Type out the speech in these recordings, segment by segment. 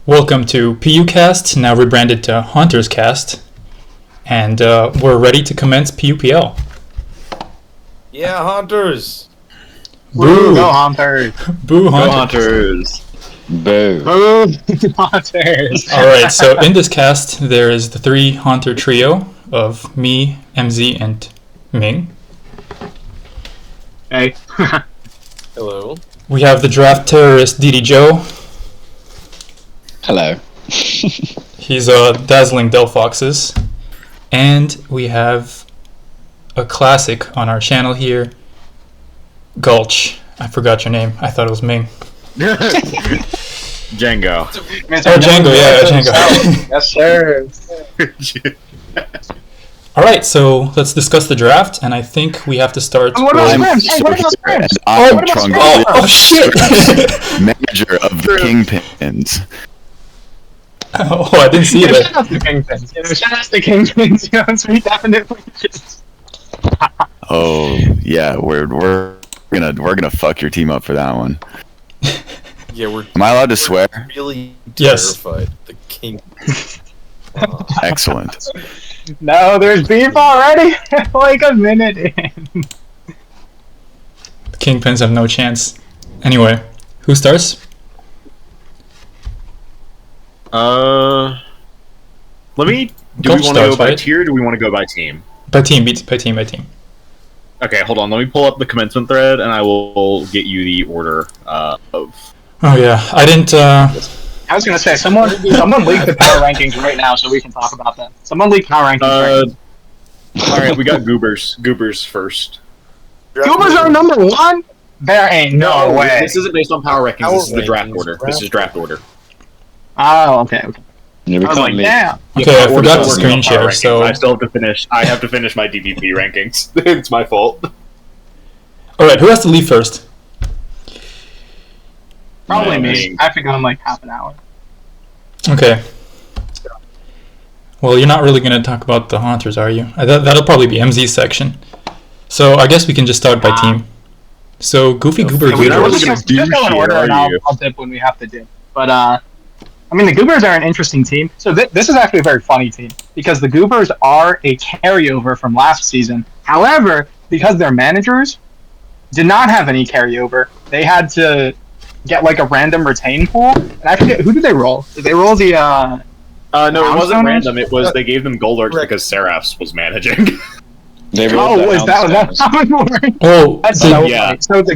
Welcome to PUcast, now rebranded to Haunterscast, and we're ready to commence PUPL. Yeah, Haunters! Boo! Go Haunters! Boo, Go Haunters! Boo. Boo Haunters! Alright, so in this cast, there is the three Haunter trio of me, MZ, and Ming. Hey. Hello. We have the draft terrorist DD Joe. Hello. He's dazzling Del Foxes. And we have a classic on our channel here, Gulch. I forgot your name. I thought it was Ming. Django. Oh, Django, yeah, Django. Yes, sir. Alright, so let's discuss the draft, and I think we have to start What about with... Scrims? Hey, what about Scrims? I'm What about Trungle, Oh shit! manager of the Kingpins. Oh, I didn't see Shout that. out to Kingpins. Shout out to Kingpins. So we definitely just... Oh yeah, we're gonna fuck your team up for that one. Yeah, we're Am I allowed to swear? really Yes. terrified. The king. Excellent. No, there's beef already. Like a minute in. Kingpins have no chance. Anyway, who starts? Let me. Do Gulch we want to go starts, by right? tier or do we want to go by team? By team, by team. Okay, hold on. Let me pull up the commencement thread and I will get you the order of. Oh yeah, I didn't, I was gonna say, someone leak the power rankings right now so we can talk about them. Someone leak power rankings right now. Alright, we got Goobers. Goobers first. Goobers are number one? There ain't no way. This isn't based on power rankings. This is the draft rankings, order. draft This is draft order. Oh, okay. Yeah, we I was can't like, leave. damn. okay, I Order's forgot not to working on screen power share, so... rankings. I still have to finish. I have to finish my DVP rankings. It's my fault. Alright, who has to leave first? Probably Yeah, me. I have to go in like half an hour. Okay. Well, you're not really going to talk about the Haunters, are you? That'll probably be MZ's section. So I guess we can just start by team. So, Goofy Goober Yeah, we're not Goobers. really gonna Just do go in shit, order are and you? I'll dip when we have to dip. But, I mean, the Goobers are an interesting team. So this is actually a very funny team because the Goobers are a carryover from last season. However, because their managers did not have any carryover, they had to get like a random retain pool. And I forget, who did they roll? Did they roll the, No, it wasn't Brownstones? random. It was they gave them gold arcs because Seraphs was managing. They oh, rolled was that Hounds. how it worked? Oh, That's did- so yeah. funny. So the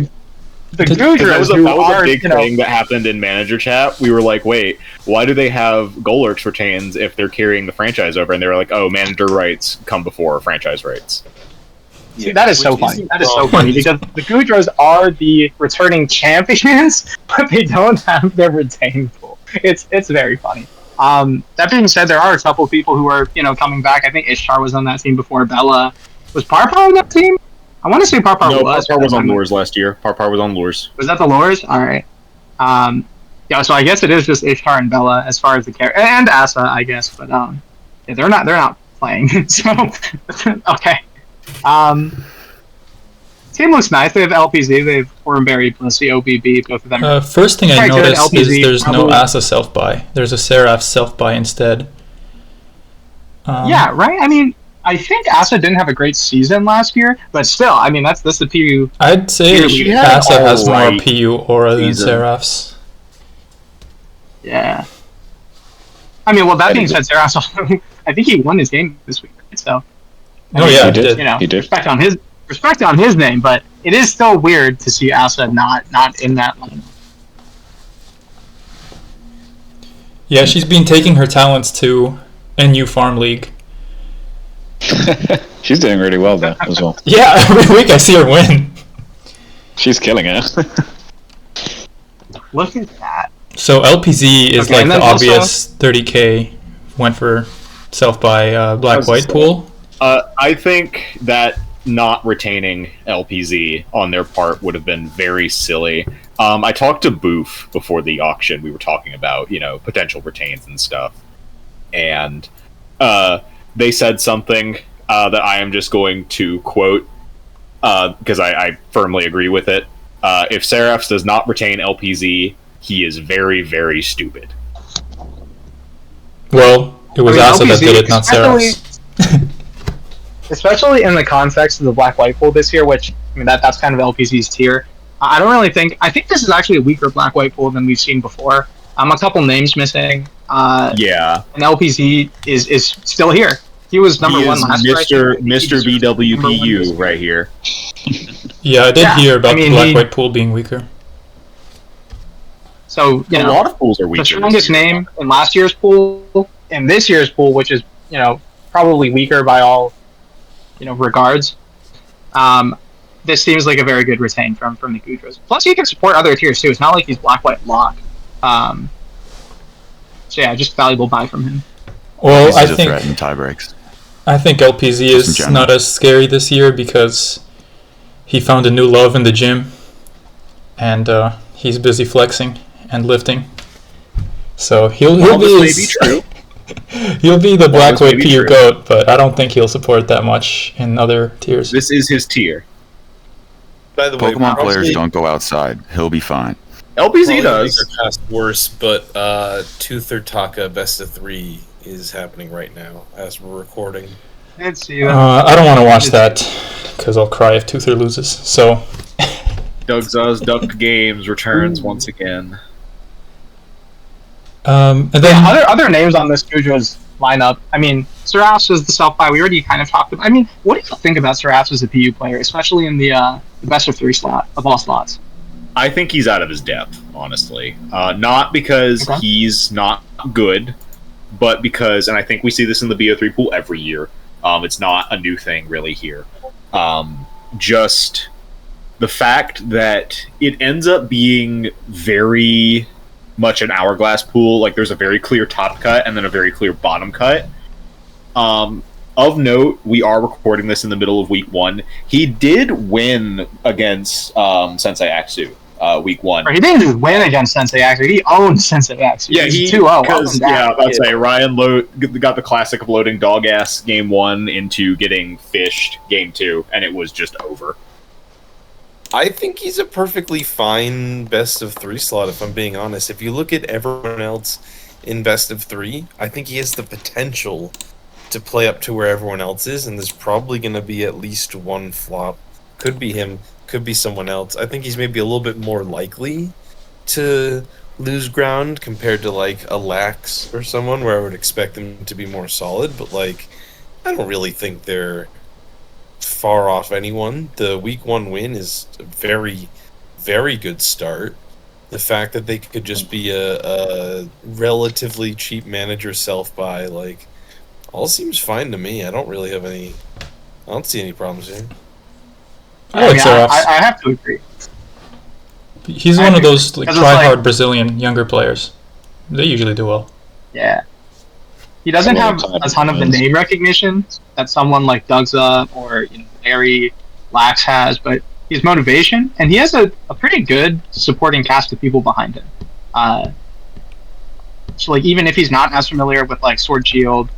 Did- That Goodras, was, who that was are, a big you know, thing that happened in manager chat. We were like, wait, why do they have Golurks retains if they're carrying the franchise over? And they were like, oh, manager rights come before franchise rights. See, that is so Which funny. isn't That is so wrong. funny because the Goodras are the returning champions, but they don't have their retain pool. It's very funny. That being said, there are a couple people who are coming back. I think Ishtar was on that team before Bella. Was Parpar on that team? I want to say Parpar No, was. Parpar was on Lures last year. Parpar was on Lures. Was that the Lures? All right. Yeah. So I guess it is just Ishtar and Bella as far as the character, and Asa, I guess. But yeah, they're not playing. So okay. Team looks nice. They have LPZ. They have Orenberry plus the OBB. Both of them. first thing I Very good, noticed is LPZ, there's no probably. Asa self-buy. There's a Seraph self-buy instead. Yeah, right. I mean, I think Asa didn't have a great season last year, but still, I mean, that's the PU. I'd say She had Asa has more alright PU aura than season. Seraphs. Yeah. I mean, well, that being said, Sarah, I think he won his game this week. So. Oh yeah, He he did. did. You know, He did. respect on his name, but it is still weird to see Asa not in that line. Yeah, she's been taking her talents to NU Farm League. She's doing really well there as well. Yeah, every week I see her win. She's killing it. Look at that. So LPZ is Okay, like and the then also- obvious 30k went for self-buy black-white pool. I think that not retaining LPZ on their part would have been very silly. I talked to Boof before the auction. We were talking about, potential retains and stuff. And they said something that I am just going to quote because I firmly agree with it. If Seraphs does not retain LPZ, he is very, very stupid. Well, it was Asa that LPZ, did it, not Saras. especially in the context of the black-white pool this year, which, I mean, that's kind of LPZ's tier. I don't really I think this is actually a weaker black-white pool than we've seen before. A couple names missing. Yeah. And LPZ is still here. He was number He one is last year. I Mr. think. Mr. He deserves number one this BWPU year. right here. Yeah, I did Yeah, hear about I mean, the black-white pool being weaker. So, A lot of pools are weaker. the this strongest year. name in last year's pool, in this year's pool, which is, probably weaker by all, regards. This seems like a very good retain from the Goodras. Plus, he can support other tiers too. It's not like he's black-white lock. So yeah, just valuable buy from him. Well, He's I a threat in think tie breaks. LPZ Just in is general. not as scary this year because he found a new love in the gym, and he's busy flexing and lifting. So he'll Well, be this may be true. he'll be the Well, this black-white may be peer true. goat, but I don't think he'll support that much in other tiers. This is his tier. By the way, Pokemon players probably- don't go outside. He'll be fine. LPZ probably does. make our cast worse, but Tooth or Taka best of 3 is happening right now as we're recording. Let's see. I don't want to watch that because I'll cry if Toother loses. So Doug Zuz Duck Games returns once again. and then Other names on this Goodras lineup. I mean, Seraph is the self-buy. We already kind of talked about. I mean, what do you think about Seraph as a PU player, especially in the best of 3 slot of all slots? I think he's out of his depth, honestly. Not because Okay. he's not good, but because, and I think we see this in the BO3 pool every year. It's not a new thing really here. Just the fact that it ends up being very much an hourglass pool. Like there's a very clear top cut and then a very clear bottom cut. Of note, we are recording this in the middle of week 1. He did win against Sensei Aksu week 1. Or he didn't just win against Sensei Axie. He owned Sensei Axie. Yeah, He's he 2-0. because I'd say Ryan got the classic of loading dog ass game 1 into getting fished game 2, and it was just over. I think he's a perfectly fine best of 3 slot, if I'm being honest. If you look at everyone else in best of 3, I think he has the potential to play up to where everyone else is, and there's probably going to be at least one flop. Could be him, could be someone else. I think he's maybe a little bit more likely to lose ground compared to like a Lax or someone where I would expect them to be more solid, but like I don't really think they're far off anyone. The week 1 win is a very, very good start. The fact that they could just be a relatively cheap manager self-buy, like, all seems fine to me. I don't see any problems here. I like Seraph. I have to agree. He's I one of agree. those like Because it's try-hard like- Brazilian younger players. They usually do well. Yeah. He doesn't Well, have time a ton of the wins. name recognition that someone like Dugza or Larry Lax has, but his motivation, and he has a pretty good supporting cast of people behind him. So like even if he's not as familiar with like Sword Shield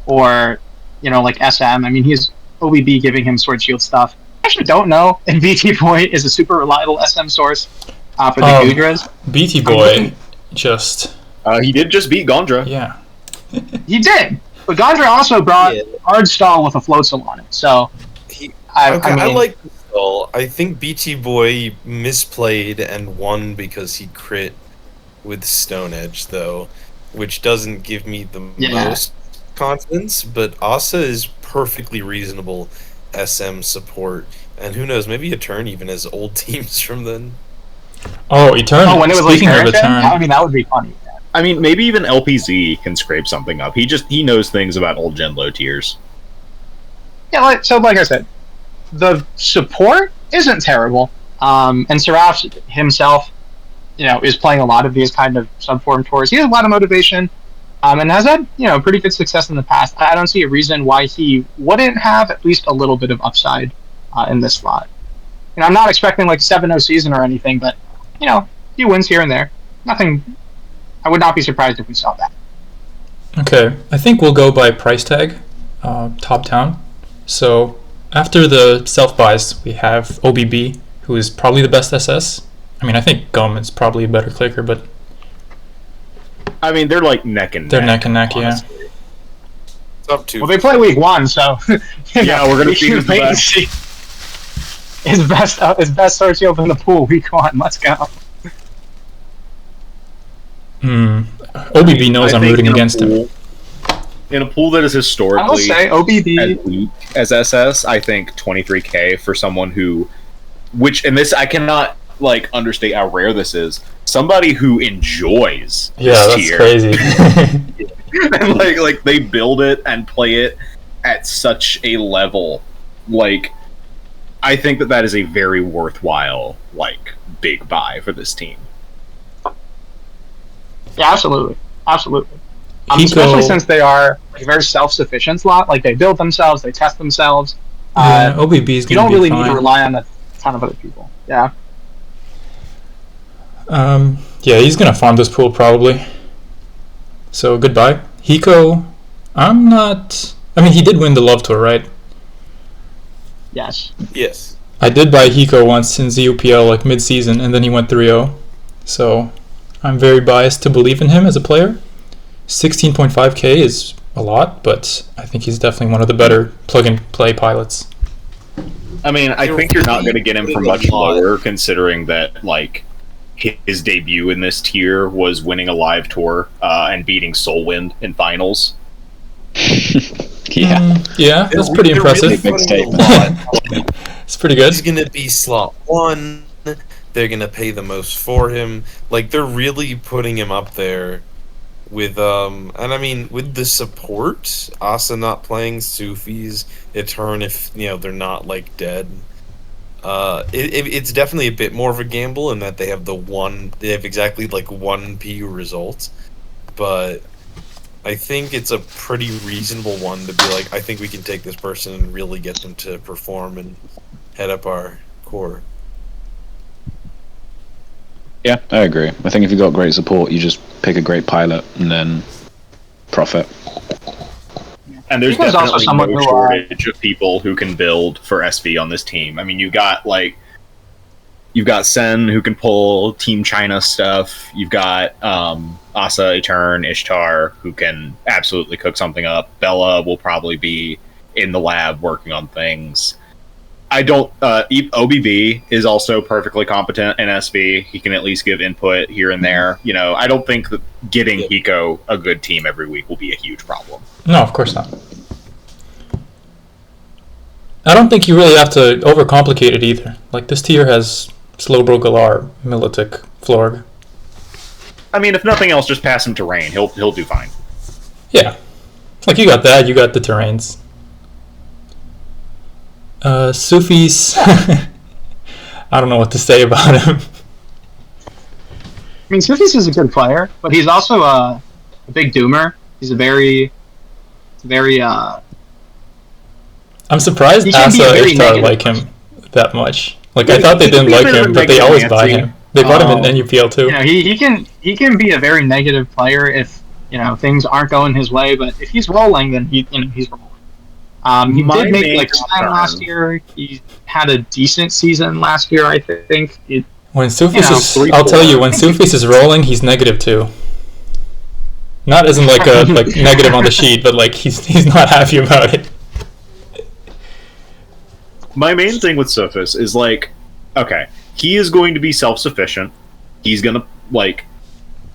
or like SM, I mean he's OBB giving him Sword Shield stuff. I actually don't know if BT Boy is a super reliable SM source for the Goodras. BT Boy just He did just beat Gondra. yeah. He did, but Gondra also brought Yeah. hard stall with a floatzel on it. So He- I Okay, I mean, like the skull. I think BT Boy misplayed and won because he crit with Stone Edge, though, which doesn't give me the Yeah. most confidence. But Asa is perfectly reasonable SM support, and who knows, maybe a turn even has old teams from then. Oh, Eternal. when it was like Speaking of Parent Gen, Eternal, I mean that would be funny. I mean, maybe even LPZ can scrape something up. He knows things about old gen low tiers. Yeah, like I said, the support isn't terrible. And Seraph himself, is playing a lot of these kind of subform tours. He has a lot of motivation, and has had, pretty good success in the past. I don't see a reason why he wouldn't have at least a little bit of upside in this slot. I'm not expecting like a 7-0 season or anything, but, he wins here and there. Nothing. I would not be surprised if we saw that. okay, I think we'll go by price tag, top down. So after the self buys, we have OBB, who is probably the best SS. I mean, I think Gum is probably a better clicker, but I mean, they're like neck and neck. They're neck and neck, honestly. It's up to. Well, they play week 1, so Yeah, we're gonna see can who's wait and best. see. His best starts to open the pool week 1. Let's go. OBB knows I I'm think rooting in a against him. pool- In a pool that is I will historically say as OBB. weak as SS, I think 23k for someone who, and this I cannot like understate how rare this is. Somebody who enjoys Yeah, this that's tier. crazy. And like they build it and play it at such a level. Like, I think that is a very worthwhile big buy for this team. Yeah, absolutely. Absolutely. Hiko- Especially since they are a very self-sufficient lot. Like, they build themselves, they test themselves. Yeah, OBB is You going don't to be really fine. need to rely on a ton of other people. Yeah. Yeah, he's going to farm this pool probably. So, goodbye. Hiko, I'm not... I mean, he did win the Love Tour, right? Yes. Yes. I did buy Hiko once in ZUPL, like mid-season, and then he went 3-0. So, I'm very biased to believe in him as a player. 16.5k is a lot, but I think he's definitely one of the better plug-and-play pilots. I mean, I They're think you're not really going to get him for good much lot. lower, considering that his debut in this tier was winning a live tour and beating Soulwind in finals. Yeah. Yeah, that's pretty They're impressive. really Big putting statement. a lot. It's pretty good. He's gonna be slot 1. They're gonna pay the most for him. Like, they're really putting him up there with and I mean, with the support, Asa not playing, Sufi's Etern if they're not dead. It's definitely a bit more of a gamble in that they have exactly one PU result, but I think it's a pretty reasonable one to be I think we can take this person and really get them to perform and head up our core. Yeah, I agree. I think if you've got great support, you just pick a great pilot and then profit. And there's Hiko's also definitely someone no who, shortage of people who can build for SV on this team. I mean, you've got Sen who can pull Team China stuff. You've got Asa, Etern, Ishtar who can absolutely cook something up. Bella will probably be in the lab working on things. I don't. OBB is also perfectly competent in SV. He can at least give input here and there. I don't think that getting Hiko a good team every week will be a huge problem. No, of course not. I don't think you really have to overcomplicate it either. This tier has Slowbro, Galar, Militic, Florg. I mean, if nothing else, just pass him to Rain. He'll do fine. Yeah. You got that, you got the terrains. Sufi's... I don't know what to say about him. I mean, Sufis is a good player, but he's also a big doomer. He's a very... I'm surprised He can be a Asa very Ishtar negative like him person. that much. I Yeah, thought they he can didn't be a like bit of him, a but they negative always buy Nancy. him. They bought him in NUPL too. He can be a very negative player if things aren't going his way. But if he's rolling, then he's rolling. He My did make main time concern- last year. He had a decent season last year, I think. When Sufis is, 3-4. I'll tell you, when Sufis is rolling, he's negative too. Not as in a negative on the sheet, but he's not happy about it. My main thing with Sophis is okay, he is going to be self-sufficient. He's gonna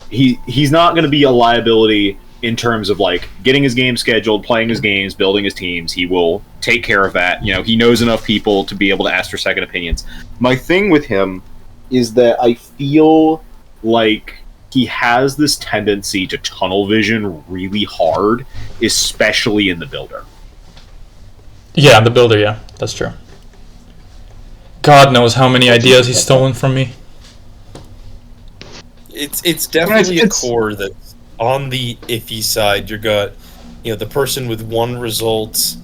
he's not gonna be a liability in terms of getting his game scheduled, playing his games, building his teams. He will take care of that. He knows enough people to be able to ask for second opinions. My thing with him is that I feel like he has this tendency to tunnel vision really hard, especially in the builder. Yeah, the builder, yeah, that's true. God knows how many ideas he's stolen from me. It's definitely it's- a core that's on the iffy side. You've got the person with one result,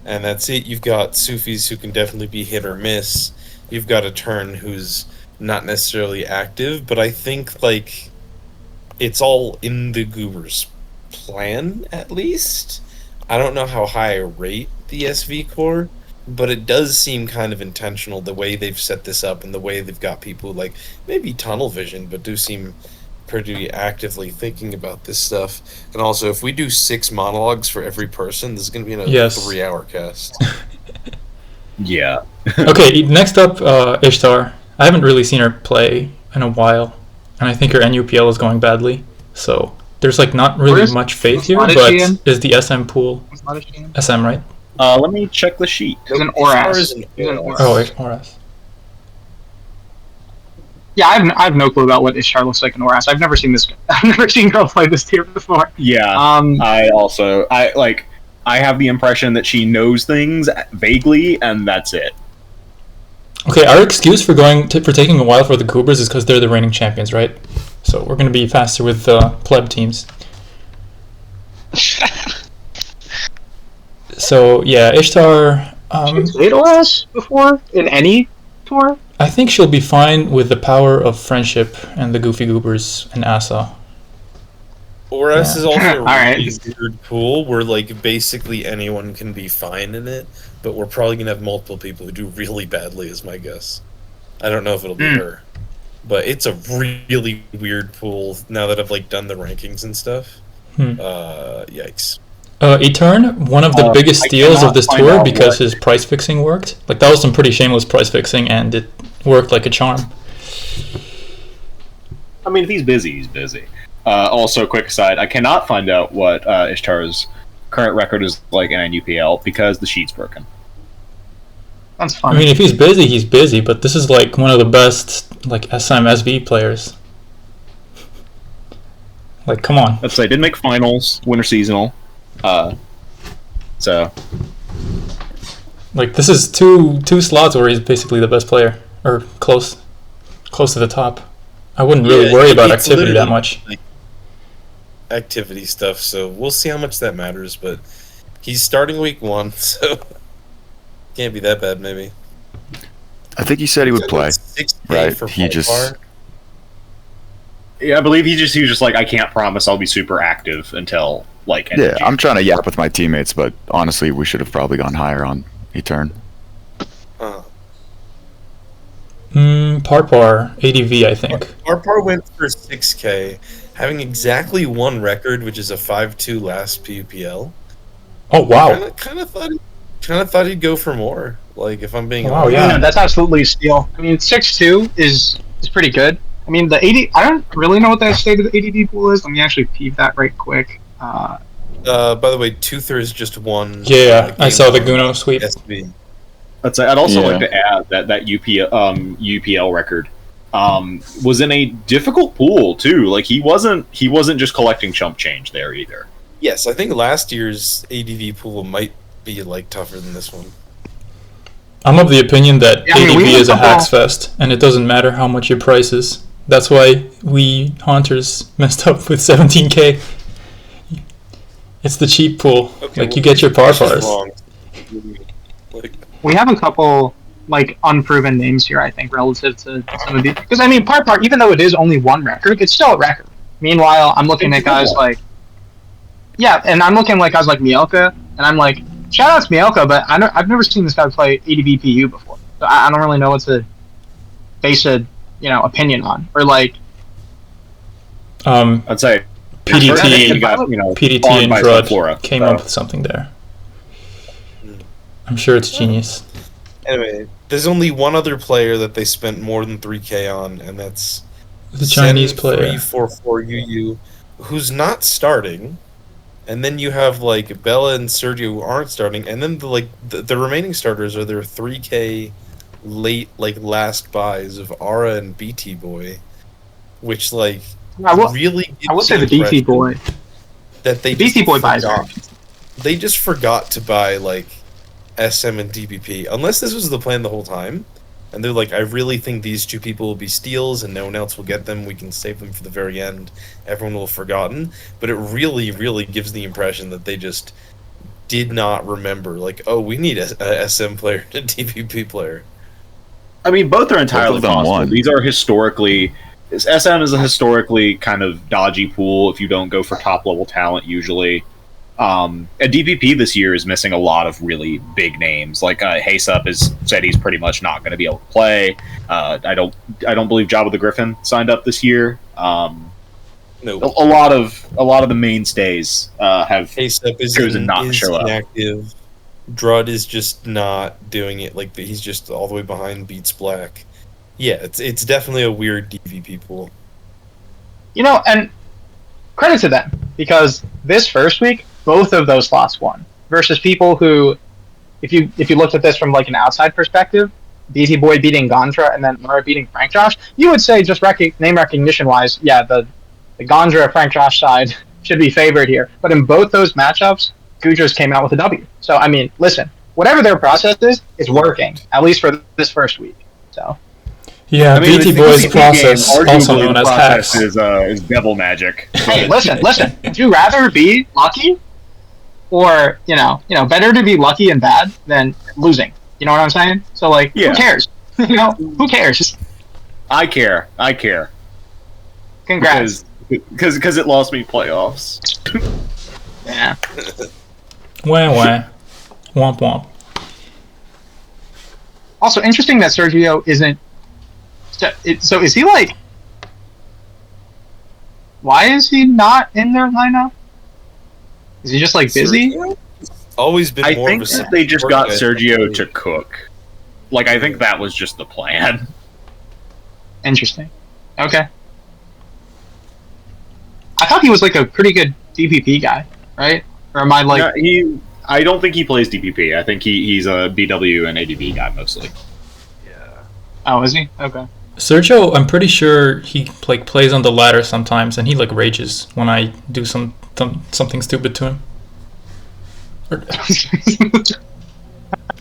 and that's it. You've got Sufis who can definitely be hit or miss. You've got a turn who's not necessarily active, but I think it's all in the Goobers' plan at least. I don't know how high I rate the SV core, but it does seem kind of intentional the way they've set this up and the way they've got people maybe tunnel vision, but do seem pretty actively thinking about this stuff. And also, if we do 6 monologues for every person, this is going to be another Yes. 3-hour cast. Yeah. Okay, next up, Ishtar. I haven't really seen her play in a while, and I think her NUPL is going badly. So there's like not really much faith here, what is but she in? is the SM pool What is she in? SM, right? Let me check the sheet. She's an Ishtar Oras. is an She's an Oras. Oras. Oh, Oras. Yeah, I have no clue about what Ishtar looks like in Oras. I've never seen this. I've never seen girl play this tier before. Yeah. I have the impression that she knows things vaguely, and that's it. Okay, our excuse for taking a while for the Goodras is because they're the reigning champions, right? So we're going to be faster with pleb teams. So yeah, Ishtar. She's played Oras before in any tour. I think she'll be fine with the power of friendship and the Goofy Goobers and Asa. Oras Yeah. is also a Alright. really weird pool where like basically anyone can be fine in it, but we're probably gonna have multiple people who do really badly, is my guess. I don't know if it'll be her, but it's a really weird pool now that I've like done the rankings and stuff. Yikes. Etern, one of the biggest I steals of cannot this find tour out because what- his price fixing worked. Like that was some pretty shameless price fixing, and it worked like a charm. I mean, if he's busy, he's busy. Also, quick aside, I cannot find out what Ishtar's current record is like in NUPL because the sheet's broken. That's I fun. mean, if he's busy, but this is like one of the best like SM/SV players. Like, come on. Let's say, didn't make finals, winter seasonal. So Like, this is two slots where he's basically the best player, or close to the top. I wouldn't really Yeah, worry about it's activity that literally, much. like, activity stuff, so we'll see how much that matters, but he's starting week 1, so can't be that bad, maybe. I think he said he would play. 6K right, for he just- Bar. yeah, I believe he was just like, I can't promise I'll be super active until like end of Yeah, June. I'm trying to yap with my teammates, but honestly, we should have probably gone higher on Etern. Par ADV, I think. Par went for 6K, having exactly one record, which is a 5-2 last PUPL. Oh wow! Kind of thought he'd go for more. Like, if I'm being Wow, honest. yeah. No, that's absolutely a steal. I mean, 6'2" is pretty good. I mean, the 80. I don't really know what the state of the ADD pool is. Let me actually peep that right quick. By the way, Toother is just one. Yeah, I game saw the on Guno sweep. SB. I'd also Yeah. like to add that UPL record was in a difficult pool too. Like he wasn't just collecting chump change there either. Yes, I think last year's ADV pool might be like tougher than this one. I'm of the opinion that Yeah, I mean, ADV we have is a a couple- hacks fest, and it doesn't matter how much your price is. That's why we Haunters messed up with 17K. It's the cheap pool. Okay, Like, well, you get your par this is pars. wrong. Like, We have a couple like unproven names here, I think, relative to some of these. Because I mean, par, even though it is only one record, it's still a record. Meanwhile, I'm looking at guys like, yeah, and I'm looking at guys like Mielka, and I'm like, shout out to Mielka, but I've never seen this guy play ADB PU before, so I don't really know what to base a opinion on, or like I'd say PDT, you got, PDT followed and by Drud Flora. came up with something there. I'm sure it's genius. anyway, there's only one other player that they spent more than 3K on, and that's The Chinese player. 344 UU, who's not starting. And then you have like Bella and Sergio who aren't starting, and then the remaining starters are their 3K late last buys of Ara and BT Boy, which I will really I will gives say the impression BT boy, that they BT just boy buys forgot. are. They just forgot to buy SM and DPP, unless this was the plan the whole time. And they're like, I really think these two people will be steals and no one else will get them. We can save them for the very end. Everyone will have forgotten. But it really, really gives the impression that they just did not remember. Like, oh, we need a SM player and a DPP player. I mean, both are entirely Both of them possible. won. These are historically. SM is a historically kind of dodgy pool if you don't go for top level talent usually. And DPP this year is missing a lot of really big names. Like Haysup has said he's pretty much not going to be able to play. I don't believe Jabba the Griffin signed up this year. No. A lot of the mainstays have Haystep is chosen not to show up. inactive. Drud is just not doing it. Like he's just all the way behind Beats Black. Yeah, it's definitely a weird DVP pool. And credit to them, because this first week, both of those slots won. Versus people who, if you looked at this from like an outside perspective, BT Boy beating Gondra and then Mara beating Frank Josh, you would say just name recognition wise, yeah, the Gondra Frank Josh side should be favored here. But in both those matchups, Goodras came out with a W. So I mean, listen, whatever their process is working, at least for this first week. So Yeah, I mean, BT the Boy's game, process, also arguably known the as process, hacks. is devil magic. hey, listen. Would you rather be lucky, or better to be lucky and bad than losing? You know what I'm saying? So like, Yeah. who cares? Who cares? I care. Congrats. Because it lost me playoffs. Yeah. Wah wah. Womp womp. Also interesting that Sergio isn't. So is he like? Why is he not in their lineup? Is he just like busy? Sergio? Always been I more think of a that they just got support guy. Sergio to cook. Like, I think that was just the plan. Interesting. Okay. I thought he was like a pretty good DPP guy, right? Or am I like? No, I don't think he plays DPP. I think he's a BW and ADB guy mostly. Oh, is he? Okay. Sergio, I'm pretty sure he like plays on the ladder sometimes, and he like rages when I do something stupid to him.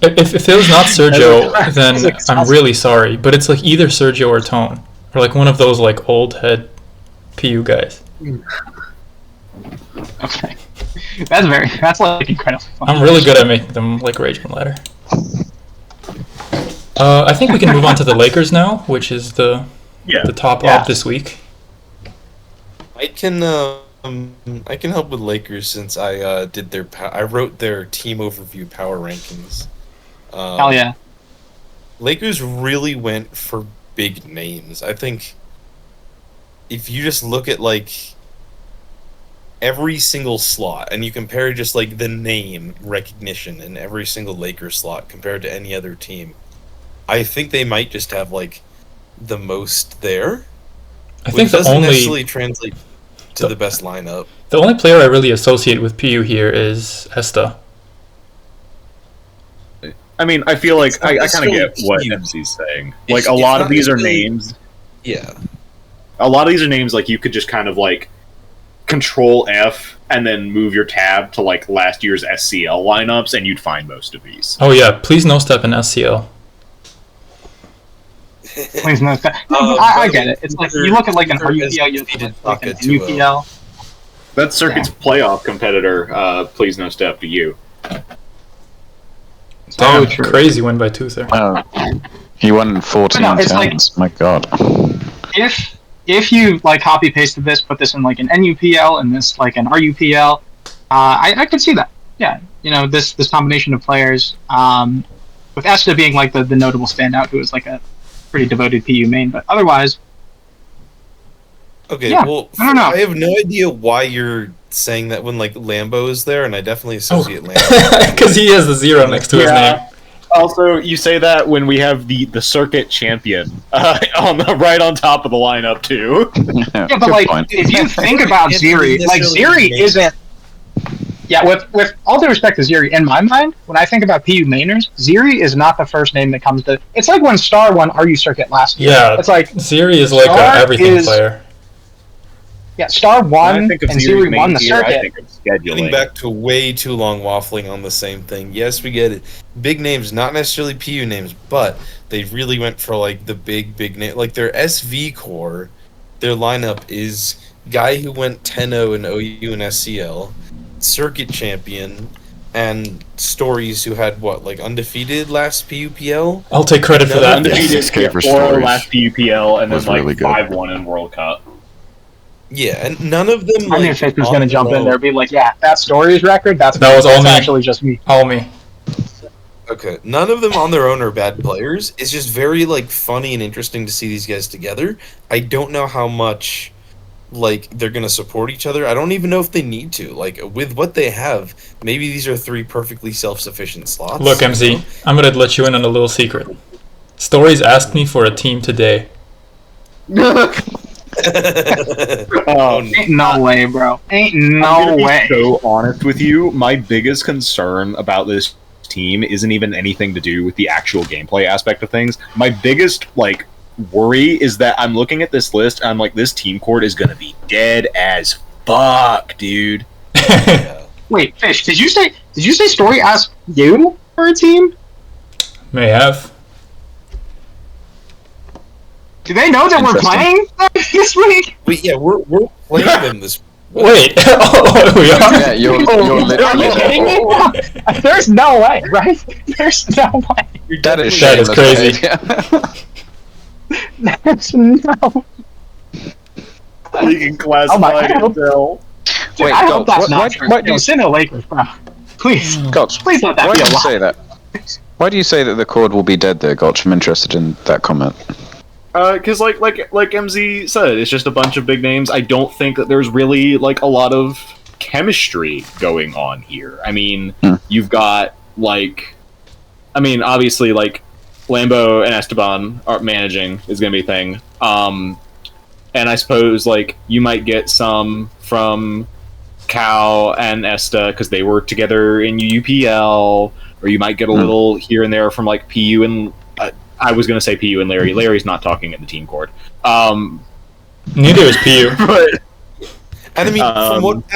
If it was not Sergio, then I'm really sorry. But it's like either Sergio or Tone, or like one of those like old head PU guys. Okay. That's like incredibly fun. I'm really good at making them like rage on ladder. I think we can move on to the Lakers now, which is the top op this week. I can help with Lakers since I did I wrote their team overview power rankings. Hell yeah. Lakers really went for big names. I think if you just look at like every single slot and you compare just like the name recognition in every single Lakers slot compared to any other team, I think they might just have like the most there. I think doesn't necessarily translate to the best lineup. The only player I really associate with PU here is Esta. I mean, I feel like I kind of get what huge. MC's saying. Like, a lot of these are names. Yeah. A lot of these are names like you could just kind of like Control F and then move your tab to like last year's SCL lineups, and you'd find most of these. Oh yeah, please no step in SCL. Please no. I get it. It's like you look at like an RUPL, you look at like an UPL. That's Circuit's playoff competitor. Please no step to you. Damn, true. crazy win by Toother. He won 14 No, it's turns. My God. If you like copy pasted this, put this in like an NUPL and this like an RUPL, I could see that. Yeah, this combination of players, with Esta being like the notable standout, who is like a pretty devoted PU main, but otherwise. Okay, Yeah, well, I don't know. I have no idea why you're saying that when like Lambo is there, and I definitely associate Lambo. Because he has the 0 next to his name. Also, you say that when we have the circuit champion right on top of the lineup too. Yeah, but good like point. if you think about It's Ziri, like necessarily Ziri isn't. Yeah, with all due respect to Ziri, in my mind, when I think about PU mainers, Ziri is not the first name that comes to. It's like when Star won RU Circuit last year. Yeah, It's like Ziri is like Star an everything is- player. yeah, Star When won I and think of Ziri main won the tier, I circuit. think of Getting scheduling. back to way too long waffling on the same thing. Yes, we get it. Big names, not necessarily PU names, but they really went for like the big name. Like their SV core, their lineup is guy who went 10-0 in OU and SCL, circuit champion, and Stories who had what, like undefeated last PUPL? I'll take credit for that. Undefeated Escape for 4-0 Stories last PUPL, and then was like really good. 5-1 in World Cup. Yeah, and none of them. I knew like, Fish was on going to their jump in own- there and be like, yeah, that Stories record, that's was all me. actually just me. All me. Okay, none of them on their own are bad players. It's just very like funny and interesting to see these guys together. I don't know how much like they're gonna support each other. I don't even know if they need to. Like with what they have, maybe these are 3 perfectly self-sufficient slots. Look, MZ, I'm gonna let you in on a little secret. Stories asked me for a team today. Ain't no way, bro. Ain't I'm no gonna be way. so honest with you, my biggest concern about this team isn't even anything to do with the actual gameplay aspect of things. My biggest worry is that I'm looking at this list and I'm like, this team court is gonna be dead as fuck, dude. Wait, Fish, did you say Story asked you for a team? May have. Do they know that we're playing this week? Wait, yeah, we're playing them this. Wait. Oh, we are? Yeah, you're literally Are you kidding me? There's no way, right? There's no way. That is That is crazy. There's no. Leaking Oh my classified God. intel. Dude, Wait, I hope Gulch, that's why not true. do you- Yo, send the Lakers, bro. Please, Gulch, please let that why be do a you lie. say that? Why do you say that the cord will be dead there, Gulch? I'm interested in that comment. Because like MZ said, it's just a bunch of big names. I don't think that there's really like a lot of chemistry going on here. I mean, you've got obviously like Lambo and Esteban are managing is going to be a thing. And I suppose like you might get some from Cal and Esta because they were together in UPL, or you might get a little here and there from like PU and. I was going to say PU and Larry. Larry's not talking at the team court. Neither is PU. But And I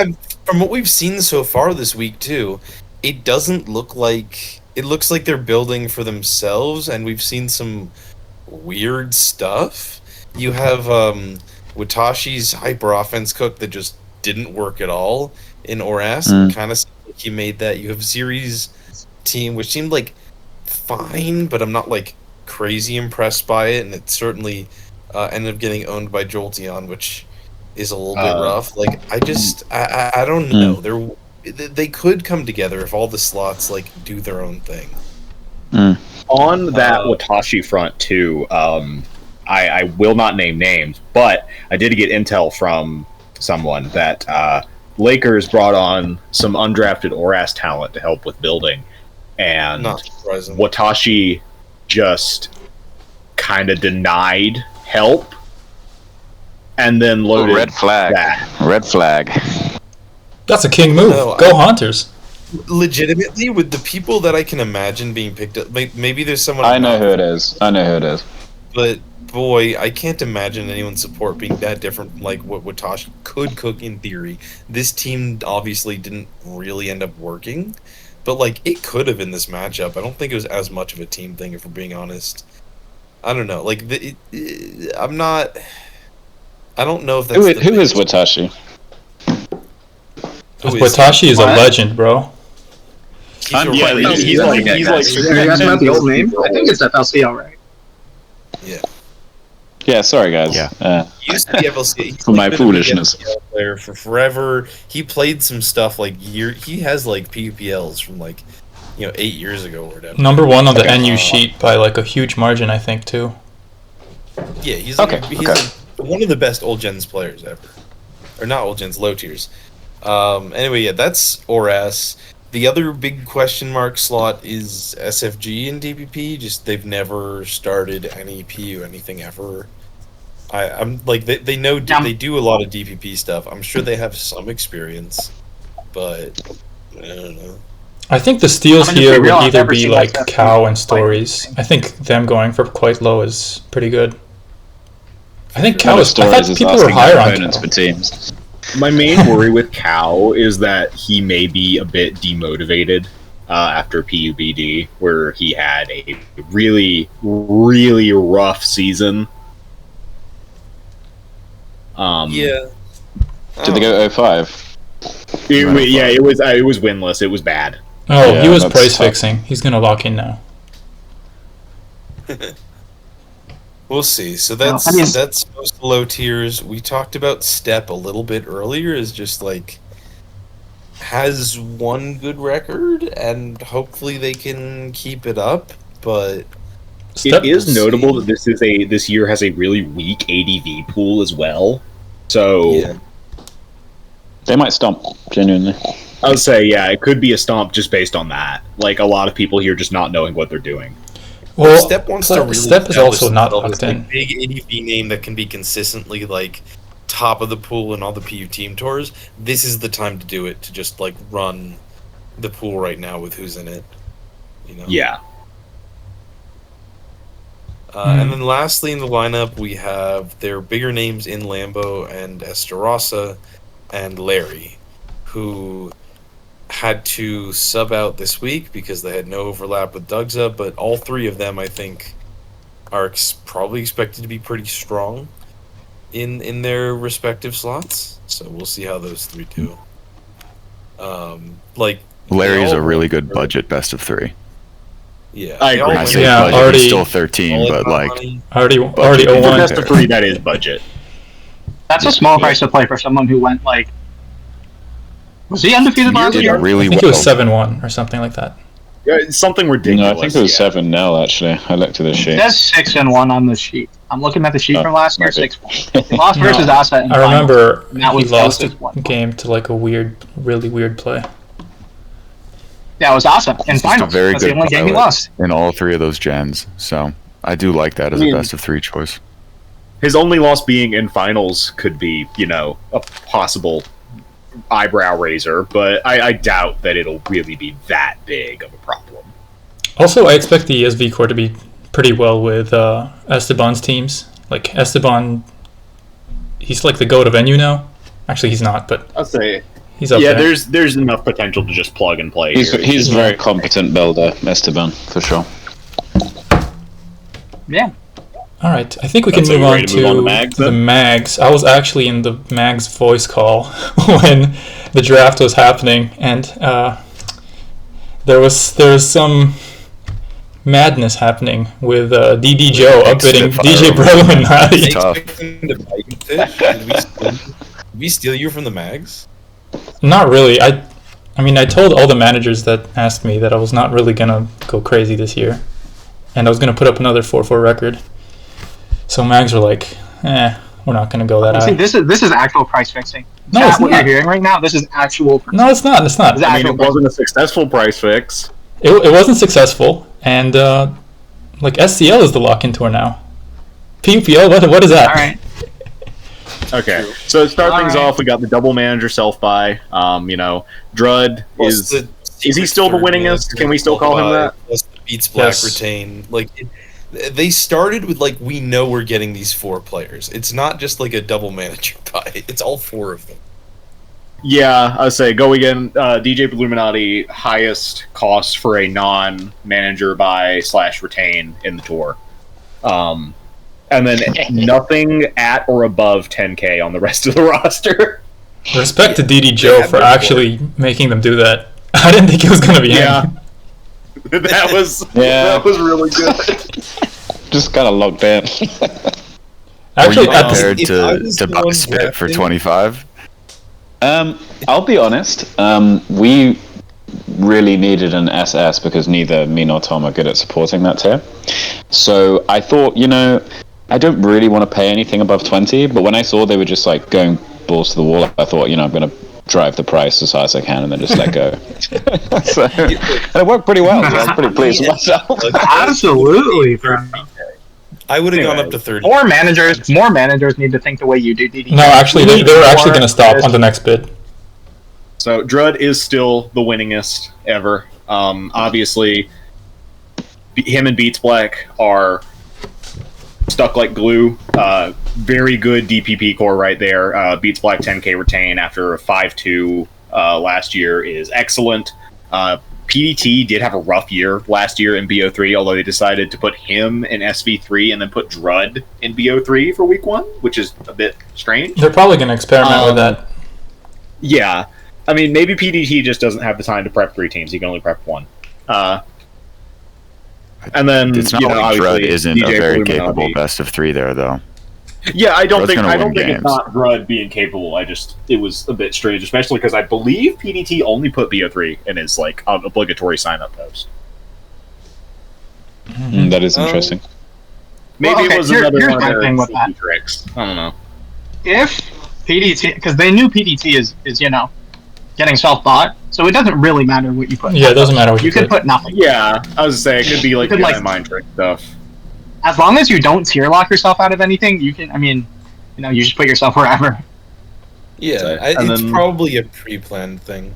mean, from what we've seen so far this week too, it doesn't look like it looks like they're building for themselves, and we've seen some weird stuff. You have Watashi's hyper offense cook that just didn't work at all in Oras. Kind of like he made that. You have Ziri's team, which seemed like fine, but I'm not like crazy impressed by it, and it certainly ended up getting owned by Jolteon, which is a little bit rough. Like I don't know. They could come together if all the slots like do their own thing. on that Watashi front too, I will not name names, but I did get intel from someone that Lakers brought on some undrafted Oras talent to help with building, and Not surprising. Watashi just kind of denied help and then loaded Red flag. that. Red flag. That's a king move. No, Go Haunters. Legitimately, with the people that I can imagine being picked up, maybe there's someone. I know who it is. But boy, I can't imagine anyone's support being that different from like what Watashi could cook in theory. This team obviously didn't really end up working, but like it could have in this matchup. I don't think it was as much of a team thing, if we're being honest. I don't know. Like I'm not. I don't know if that's Who is Watashi? Watashi is a legend, bro. He's a Yeah, right- he's like Are you asking about the old name? I think it's FLC, alright. Yeah, sorry guys. Yeah. He used to be FLC. He's For my been a big foolishness. FPL player for forever. He played some stuff like He has like PUPLs from like 8 years ago or whatever. Number one on the NU sheet by like a huge margin, I think, too. Yeah, he's Okay, one of the best old gens players ever, or not old gens, low tiers. Anyway, yeah, that's Oras. The other big question mark slot is SFG and DPP. Just they've never started any PU anything ever. I'm like they know they do a lot of DPP stuff. I'm sure they have some experience, but I don't know. I think the steals I mean, here to be real, would I've either never be seen like SF Cow and Stories. I think them going for quite low is pretty good. I think Cow is. I thought people were higher on opponents Cow. for teams. My main worry with Cow is that he may be a bit demotivated after PUBD, where he had a really, really rough season. Yeah. Did they go 05? It was winless. It was bad. Oh, Yeah, he was that's price tough. fixing. He's gonna lock in now. We'll see. So that's I mean- that's most low tiers. We talked about Step a little bit earlier. Is just like has one good record, and hopefully they can keep it up. But Step- It is We'll notable see. that this year has a really weak ADV pool as well. So Yeah. They might stomp, genuinely. I would say, yeah, it could be a stomp just based on that. Like, a lot of people here just not knowing what they're doing. Well, Step wants to really Step is establish also not himself as, locked in. like, big ADV name that can be consistently like top of the pool in all the PU team tours. This is the time to do it, to just like run the pool right now with who's in it. You know? Yeah. And then lastly in the lineup we have their bigger names in Lambo and Esterosa and Larry, who had to sub out this week because they had no overlap with Dugza, but all three of them, I think, are probably expected to be pretty strong in their respective slots. So we'll see how those three do. Larry's a really good budget best of 3. Yeah, I agree. When I say Yeah, budget, already- he's still 13, but like Already Budget. 0-1. Best of 3, that is budget. That's a small price to play for someone who went like. Was he undefeated last did year? really I think well. it was 7-1 or something like that. Yeah, it's something ridiculous. No, I think it was yeah. 7-0, actually. I looked at the It sheet. says 6-1 on the sheet. I'm looking at the sheet Oh, from last year. okay. 6-1. He lost versus No, Asset. in I finals. remember And that he was lost a 6-1. game to like a really weird play. Yeah, it was awesome in He's just a finals. very That's the good only game he pilot lost. in all 3 of those gens. So I do like that as a best of 3 choice. His only loss being in finals could be, a possible eyebrow raiser, but I doubt that it'll really be that big of a problem. Also, I expect the SV core to be pretty well with Esteban's teams. Like Esteban, he's like the GOAT of NU now. Actually, he's not, but I'll say, he's up yeah, there. there's enough potential to just plug and play. He's here. a very competent builder, Esteban, for sure. Yeah. All right, I think we can That's move it. on Ready to move on to Mags, the then? Mags. I was actually in the Mags voice call when the draft was happening, and there was some madness happening with DD Joe upbidding DJ Illuminati. Tough. Did we steal you from the mags? Not really. I mean, I told all the managers that asked me that I was not really gonna go crazy this year, and I was gonna put up another 4-4 record. So Mags were like, we're not gonna go that See, high. this is actual price fixing. No, Chat, it's what not. you're hearing right now, this is actual. No, it's not. It's not. It's I mean, actual it wasn't a successful price fix. It wasn't successful, and like SCL is the lock-in tour now. PUPL, what is that? All right. Okay, so to start things Alright. off, we got the double manager self-buy. Drud is he still the winningest? Can we still call him that? Plus the Beats Black Yes. retain. They started with we know we're getting these 4 players. It's not just like a double manager buy. It's all 4 of them. Yeah, I would say go again. DJ Illuminati, highest cost for a non-manager buy / retain in the tour. And then nothing at or above 10k on the rest of the roster. Respect to DD Joe have for no actually making them do that. I didn't think it was gonna be him. that was Yeah. that was really good. Just kind of locked in. Actually, Were you at the, prepared if I was to the buy one Spit for drafting- 25? I'll be honest. We really needed an SS because neither me nor Tom are good at supporting that tier. So I thought, I don't really want to pay anything above 20, but when I saw they were just going balls to the wall, I thought, I'm going to drive the price as high as I can and then just let go. And it worked pretty well. So I was pretty pleased with myself. Absolutely. I would have gone Anyway. up to 30. More managers need to think the way you do, DD. no, actually, they were actually gonna stop More on the next bid. So Drud is still the winningest ever. Obviously, him and Beats Black are stuck like glue. Very good DPP core right there. Beats Black 10k retain after a 5-2 last year is excellent. PDT did have a rough year last year in BO3, although they decided to put him in SV3 and then put Drud in BO3 for week 1, which is a bit strange. They're probably gonna experiment with that. Yeah. I mean, maybe PDT just doesn't have the time to prep 3 teams. He can only prep 1. And then, It's not like obviously, Drud isn't a DJ very Illuminati. capable best of 3 there, though. Yeah, I don't Drud's think gonna win it's games. not Drud being capable. It was a bit strange, especially because I believe PDT only put BO3 in his obligatory sign up post. That is interesting. Maybe Well, okay, it was here's another my one of their thing with sneaky tricks. I don't know. If PDT, because they knew PDT is getting self-bought, so it doesn't really matter what you put. Yeah, it doesn't matter what You could put nothing. Yeah, I was saying it could be like You could, like- mind trick stuff. As long as you don't tier lock yourself out of anything, you can. I mean, you just put yourself wherever. Yeah, So- it's and then- probably a pre-planned thing.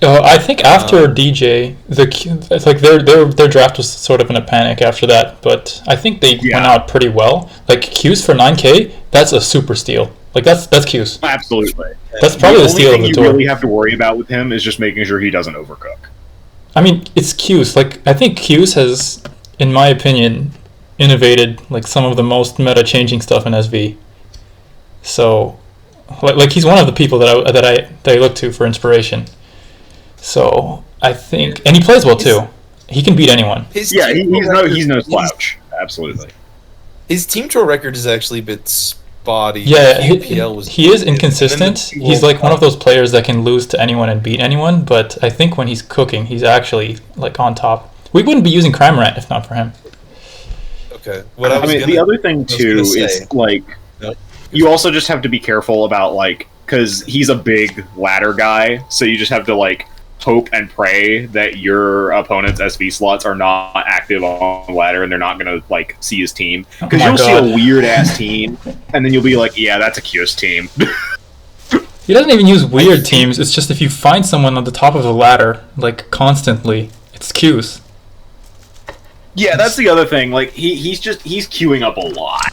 I think after DJ, their draft was sort of in a panic after that, but I think they went out pretty well. Like Q's for 9K, that's a super steal. Like that's Q's. Absolutely. That's probably the only steal of thing the you tour. really have to worry about with him is just making sure he doesn't overcook. I mean, it's Q's. Like I think Q's has, in my opinion, innovated like some of the most meta-changing stuff in SV. So, like he's one of the people that I look to for inspiration. So I think, and he plays well too. He can beat anyone. He's no slouch. Absolutely. His team tour record is actually a bit spotty. Yeah, PUPL was he is inconsistent. He's like one of those players that can lose to anyone and beat anyone. But I think when he's cooking, he's actually like on top. We wouldn't be using Cramorant if not for him. Okay. The other thing too is like you also just have to be careful about like because he's a big ladder guy, so you just have to like hope and pray that your opponent's SV slots are not active on ladder and they're not going to like see his team because Oh my you'll see God. a weird ass team and then you'll be like, yeah, that's a Q's team. He doesn't even use weird teams. It's just if you find someone on the top of the ladder like constantly, it's Q's. Yeah, that's the other thing. Like he's queuing up a lot.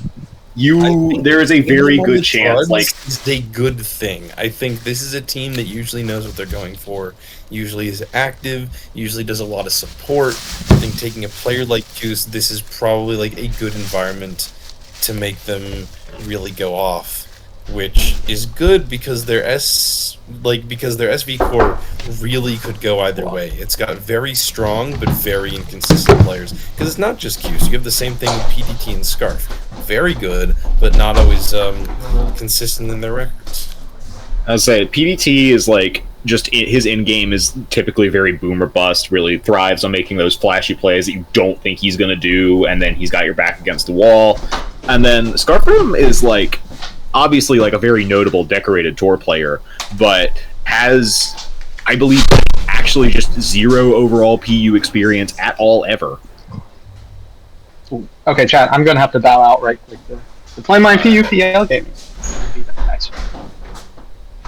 There is a very good chance. Like it's a good thing. I think this is a team that usually knows what they're going for. Usually is active. Usually does a lot of support. I think taking a player like Juice, this is probably like a good environment to make them really go off, which is good because their SV core really could go either way. It's got very strong but very inconsistent players because it's not just Qs. You have the same thing with PDT and Scarf. Very good, but not always consistent in their records. I was saying, PDT is like his in game is typically very boom or bust. Really thrives on making those flashy plays that you don't think he's going to do, and then he's got your back against the wall. And then Scarfroom is like obviously like a very notable decorated tour player, but has, I believe, actually just 0 overall PU experience at all ever. Okay, chat. I'm gonna have to bow out right quick to play my PUPL game.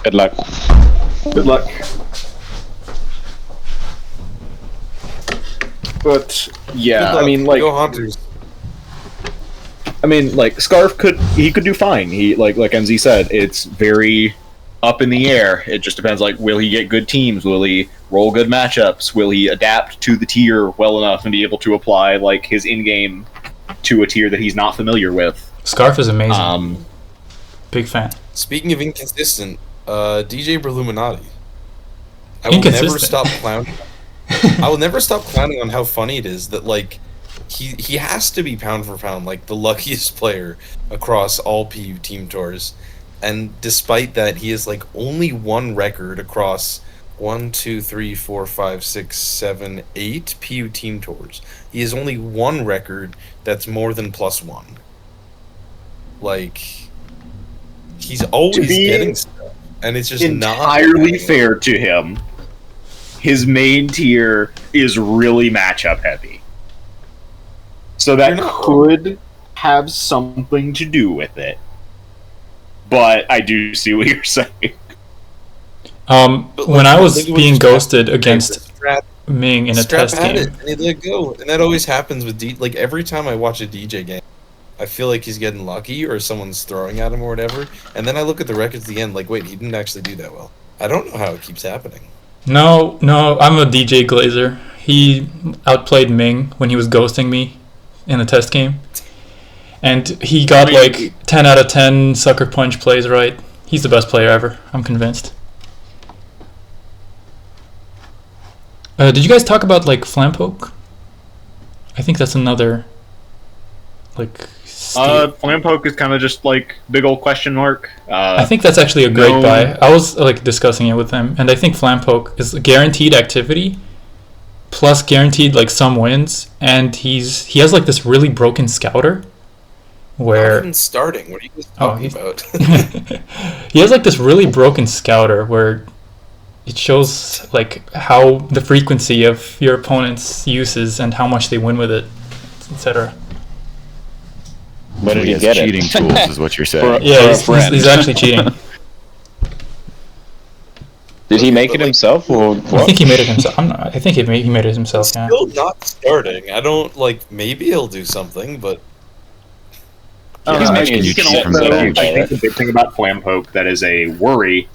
Good luck. Good luck. But yeah, I mean, like, go Haunters. I mean, like Scarf could do fine. He like MZ said, it's very up in the air. It just depends. Like, will he get good teams? Will he roll good matchups? Will he adapt to the tier well enough and be able to apply like his in game to a tier that he's not familiar with? Scarf is amazing. Big fan. Speaking of inconsistent, DJ Berluminati. I will never stop clowning. I will never stop clowning on how funny it is that like he has to be pound for pound like the luckiest player across all PU team tours, and despite that he has like only one record across 1, 2, 3, 4, 5, 6, 7, 8 PU team tours. He has only one record that's more than +1. Like he's always getting stuff, and it's just entirely not fair to him. His main tier is really matchup heavy. So that could have something to do with it. But I do see what you're saying. When I was being ghosted against Ming in a test game, and he let go, and that always happens with like every time I watch a DJ game, I feel like he's getting lucky or someone's throwing at him or whatever, and then I look at the records at the end, like, wait, he didn't actually do that well. I don't know how it keeps happening. No, I'm a DJ Glazer. He outplayed Ming when he was ghosting me in the test game. And he got like 10 out of 10 sucker punch plays right. He's the best player ever, I'm convinced. Did you guys talk about like Flampoke? I think that's another like Flampoke is kind of just like big old question mark. I think that's actually a great buy. I was like discussing it with him, and I think Flampoke is guaranteed activity plus guaranteed like some wins, and he has like this really broken scouter Not where even starting. What are you guys Oh, talking he's- about? he has like this really broken scouter where it shows like how the frequency of your opponent's uses and how much they win with it, etc. Where did he he has get cheating it? tools, is what you're saying. Yeah, For a he's friend. actually cheating. Did he make it himself or I what? think he made it himself. I think he made it himself. Yeah. Still not starting. I don't like. Maybe he'll do something, but He's making he his can shit from also, the I bench, think right? the big thing about Flampoke that is a worry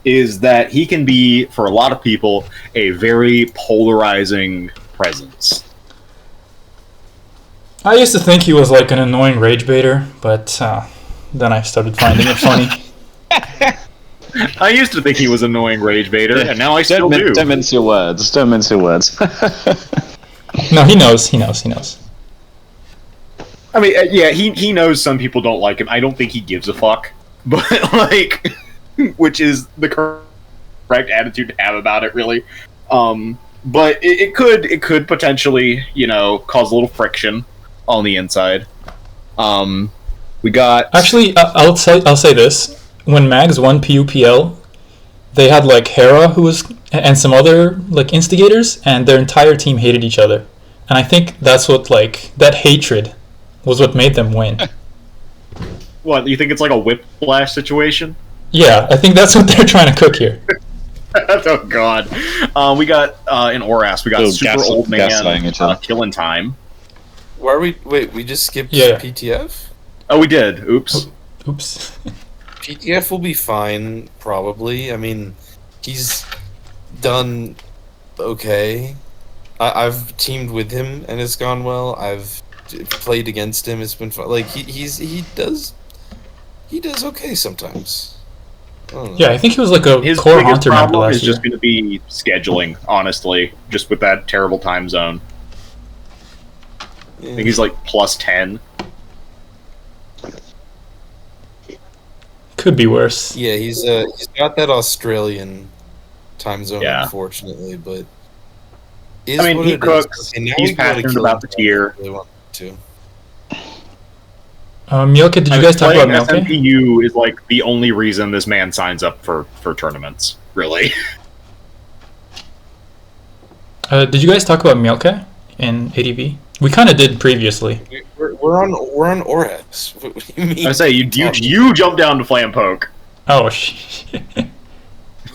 is that he can be, for a lot of people, a very polarizing presence. I used to think he was like an annoying rage baiter, but then I started finding it funny. I used to think he was annoying rage baiter, and now I still do. Don't mince your words. Don't mince your words. No, he knows. He knows. I mean, yeah, he knows some people don't like him. I don't think he gives a fuck, but like, which is the correct attitude to have about it, really. But it could potentially, cause a little friction on the inside. We got Actually, I'll say this: when Mags won PUPL, they had like Hera, who was, and some other like instigators, and their entire team hated each other. And I think that's what that hatred was what made them win. what you think it's like a whiplash situation? Yeah, I think that's what they're trying to cook here. Oh god. We got in Oras, we got super old man gaslighting each other. killing time. why are we? Wait, we just skipped Yeah. PTF. Oh, we did. Oops. Oops. PTF will be fine, probably. I mean, he's done okay. I've teamed with him and it's gone well. I've played against him. It's been fun. Like he does okay sometimes. I don't know. Yeah, I think he was like a His core biggest Haunter member problem last is year. just going to be scheduling, honestly, just with that terrible time zone. I think he's like plus 10. Could be worse. Yeah, he's got that Australian time zone, Yeah. unfortunately, but is I mean, what he it is. cooks, Okay, now he's we gotta passionate kill about him. the tier. I really want to. Mielke, did you guys talk about Playing Mielke? SMPU is like the only reason this man signs up for tournaments, really. Did you guys talk about Mielke in ADV? We kind of did previously. We're on Oras. What do you mean? I say you jump down to Flampoke. Oh shit.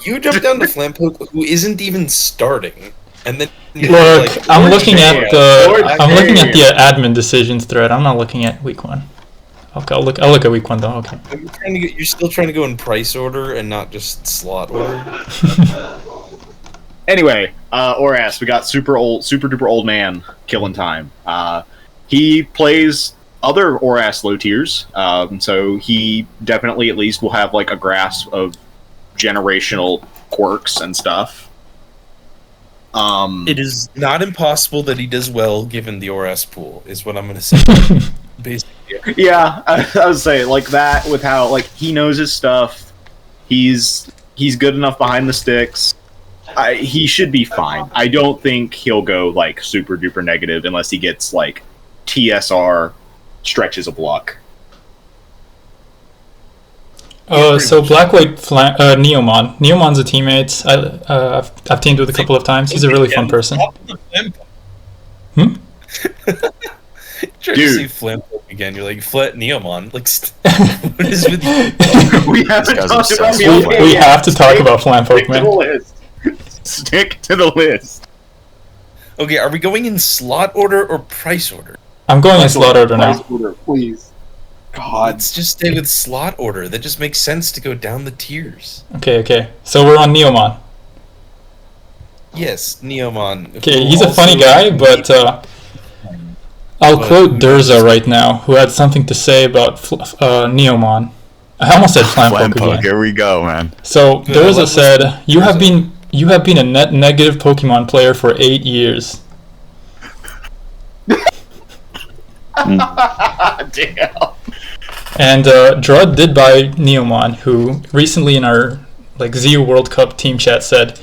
You jumped down to Flampoke, who isn't even starting, and then you're Look, like, I'm "Lord looking damn, at the Lord I'm looking at damn." the admin decisions thread. I'm not looking at week one. Okay, I'll look at week one though. Okay. You're still trying to go in price order and not just slot order. Anyway, Oras, we got super duper old man killing time. He plays other Oras low tiers, so he definitely at least will have like a grasp of generational quirks and stuff. It is not impossible that he does well given the Oras pool, is what I'm going to say. Basically. Yeah, I would say like that with how like he knows his stuff. He's good enough behind the sticks. He should be fine. I don't think he'll go like super duper negative unless he gets like TSR stretches of luck. So Black White Neomon. Neomon's a teammate. I've teamed with a couple of times. He's a really fun person. Hmm? Trying Dude. to say Flampoke again, you're like, Flat Neomon. Like, what is with you? We haven't guy's talked about obsessed Mielke with We yet. have to talk Stick- about Flampoke, Stick to man. the list. Stick to the list. Okay, are we going in slot order or price order? I'm going in slot order now. Price order, please. God. Let's just stay with slot order. That just makes sense to go down the tiers. Okay. So we're on Neomon. Yes, Neomon. Okay, who he's a funny also- guy, but I'll quote Durza right now, who had something to say about Neomon. I almost said Flampoke Flampoke, again. here we go, man. So Good, Durza let's said, listen to "You have Durza." been a net negative Pokemon player for 8 years." Damn. And Drud did buy Neomon, who recently in our ZU World Cup team chat said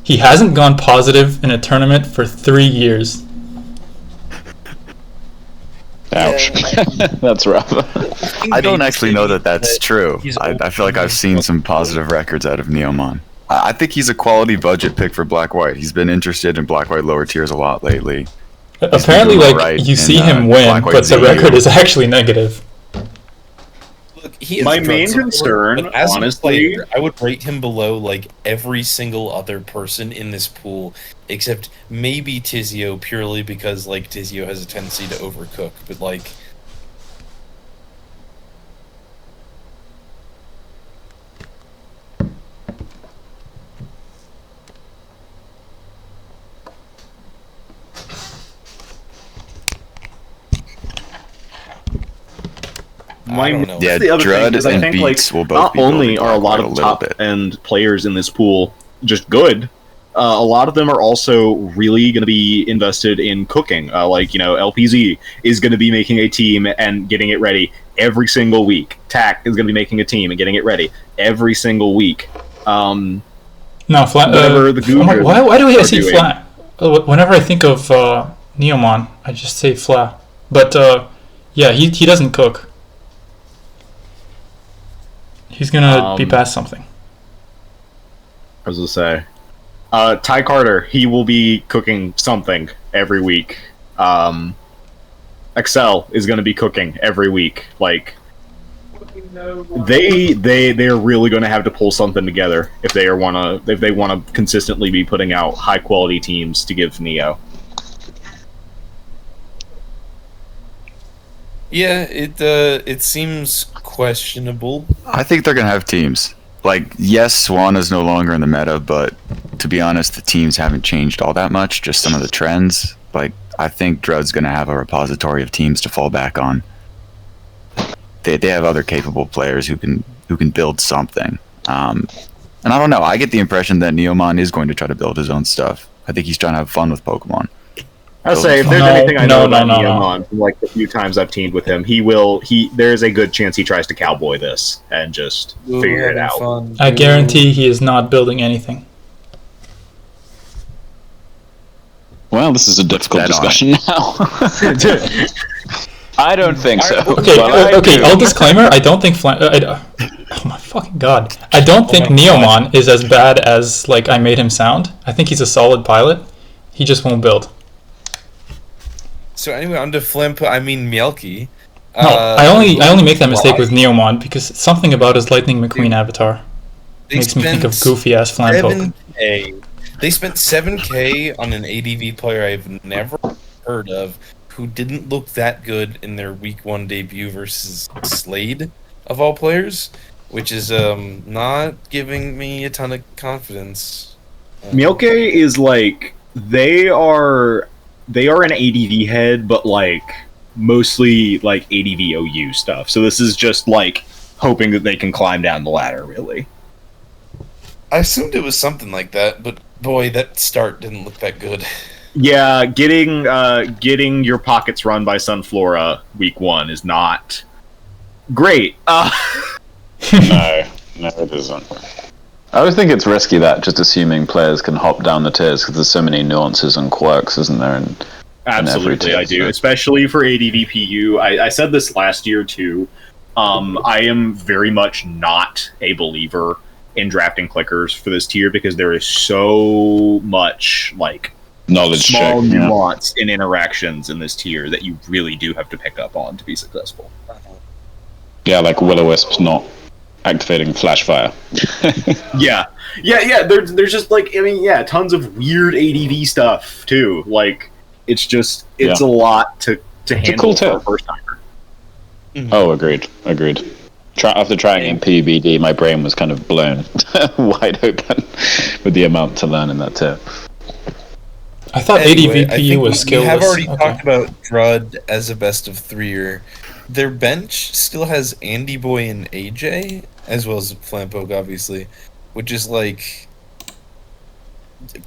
he hasn't gone positive in a tournament for 3 years. Ouch. That's rough. I don't actually know that that's true. he's I feel like I've seen some positive records out of Neomon. I think he's a quality budget pick for Black-White. He's been interested in Black-White lower tiers a lot lately. Apparently, doing like, alright you in, see him win, Black-White but the ZU. record is actually negative. Look, he is My a drug main support, concern, but as honestly- a player, I would rate him below like every single other person in this pool, except maybe Tizio, purely because like Tizio has a tendency to overcook. But like, I don't know. Yeah, That's the other Drud thing, 'cause I and think, like, Beats will both not be building only are a lot Black-White of little top bit. end players in this pool just good, a lot of them are also really going to be invested in cooking. Like, you know, LPZ is going to be making a team and getting it ready every single week. TAC is going to be making a team and getting it ready every single week. No, flat. Whatever the Goodras why do I are say doing. flat? Whenever I think of Neomon, I just say flat. But yeah, he doesn't cook. He's gonna be past something. I was going to say. Ty Carter, he will be cooking something every week. Excel is going to be cooking every week. Like, they're really going to have to pull something together if they want to consistently be putting out high quality teams to give Neo. Yeah, it seems questionable. I think they're gonna have teams. Like, yes, Swan is no longer in the meta, but to be honest, the teams haven't changed all that much. Just some of the trends. Like, I think Drud's gonna have a repository of teams to fall back on. They have other capable players who can build something. And I don't know. I get the impression that Neomon is going to try to build his own stuff. I think he's trying to have fun with Pokemon. I'll say, if there's No, anything I know no, about no, no. Neomon, from like the few times I've teamed with him, there is a good chance he tries to cowboy this and just figure it out. I guarantee he is not building anything. Well, this is a difficult bet on discussion now. I don't think so. Okay, but I okay. do. All disclaimer: I don't think oh my fucking god! I don't think Neomon is as bad as like I made him sound. I think he's a solid pilot. He just won't build. So anyway, on to Flimp. I mean Mielke. No, I only make that mistake with Neomon because something about his Lightning McQueen avatar makes me think of goofy ass Flampoke. 7K. They spent 7K on an ADV player I've never heard of, who didn't look that good in their Week 1 debut versus Slade, of all players, which is not giving me a ton of confidence. Mielke is like, they are an ADV head, but like mostly like ADV OU stuff. So this is just like hoping that they can climb down the ladder, really. I assumed it was something like that, but boy, that start didn't look that good. Yeah, getting your pockets run by Sunflora Week 1 is not great. No, it isn't. I always think it's risky that just assuming players can hop down the tiers because there's so many nuances and quirks, isn't there? Absolutely, I do. Especially for ADVPU. I said this last year too. I am very much not a believer in drafting clickers for this tier because there is so much like knowledge small check, nuance in interactions in this tier that you really do have to pick up on to be successful. Yeah, like Will-O-Wisp not activating Flash Fire. Yeah. There's just like, I mean, yeah, tons of weird ADV stuff too. Like, it's a lot to handle cool for a tip. first timer. Oh, agreed. After trying in PUBD, my brain was kind of blown wide open with the amount to learn in that tier. I thought Anyway, ADVPU was skillless. We have already Okay. talked about Drud as a best of 3-er. Their bench still has Andy Boy and AJ, as well as Flampoke, obviously, which is like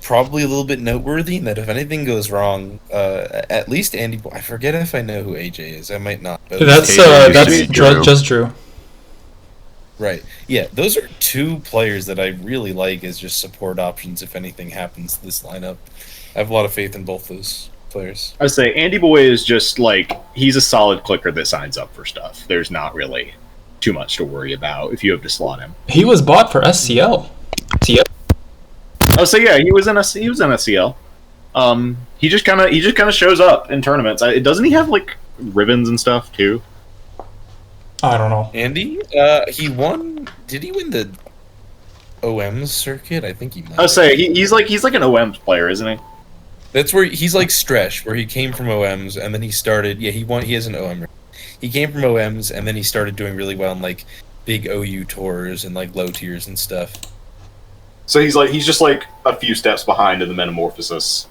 probably a little bit noteworthy. And that if anything goes wrong, at least Andy Boy. I forget if I know who AJ is. I might not. But That's Drew. just Drew. right. Yeah, those are two players that I really like as just support options if anything happens to this lineup. I have a lot of faith in both those. players. I would say Andy Boy is just like, he's a solid clicker that signs up for stuff. There's not really too much to worry about if you have to slot him. He was bought for SCL. Oh, so yeah, he was in SCL. He just kind of shows up in tournaments. Doesn't he have like ribbons and stuff too? I don't know. Andy, he won. Did he win the OMs circuit? I think he might. I would say he's like an OMs player, isn't he? That's where he's like Stresh, where he came from OMs and then he started. Yeah, he won. He has an OM. He came from OMs and then he started doing really well in like big OU tours and like low tiers and stuff. So he's just like a few steps behind in the metamorphosis.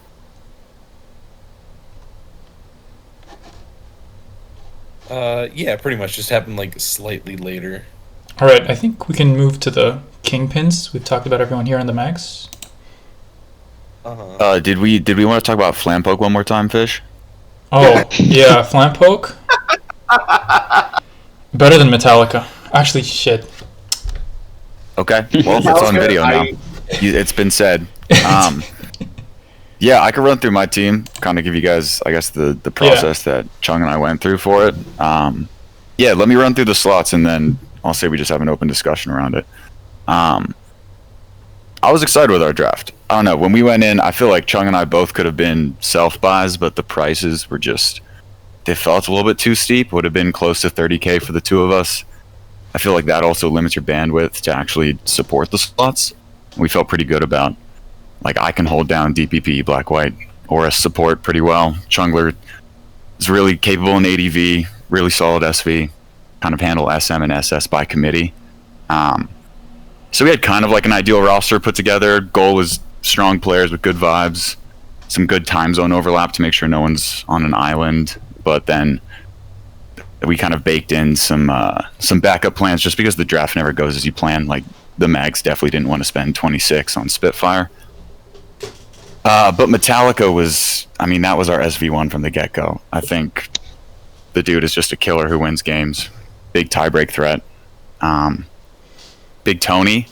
Yeah, pretty much. Just happened like slightly later. All right, I think we can move to the Kingpins. We've talked about everyone here on the mags. Did we want to talk about Flampoke one more time, Fish? Oh, yeah, Flampoke. Better than Metallica. Actually, shit. Okay, well, it's on video now. It's been said. Yeah, I could run through my team, kind of give you guys, I guess, the process that Chung and I went through for it. Yeah, let me run through the slots, and then I'll say we just have an open discussion around it. I was excited with our draft. I don't know, when we went in, I feel like Chung and I both could have been self-buys, but the prices were just, they felt a little bit too steep. Would have been close to 30K for the two of us. I feel like that also limits your bandwidth to actually support the slots. We felt pretty good about, like, I can hold down DPP, Black-White, or support pretty well. Chungler is really capable in ADV, really solid SV, kind of handle SM and SS by committee. So we had kind of like an ideal roster put together. Goal was strong players with good vibes, some good time zone overlap to make sure no one's on an island, but then we kind of baked in some backup plans just because the draft never goes as you plan. Like, the Mags definitely didn't want to spend 26 on Spitfire. But Metallica was, I mean, that was our SV1 from the get-go. I think the dude is just a killer who wins games. Big tiebreak threat. Big Tony,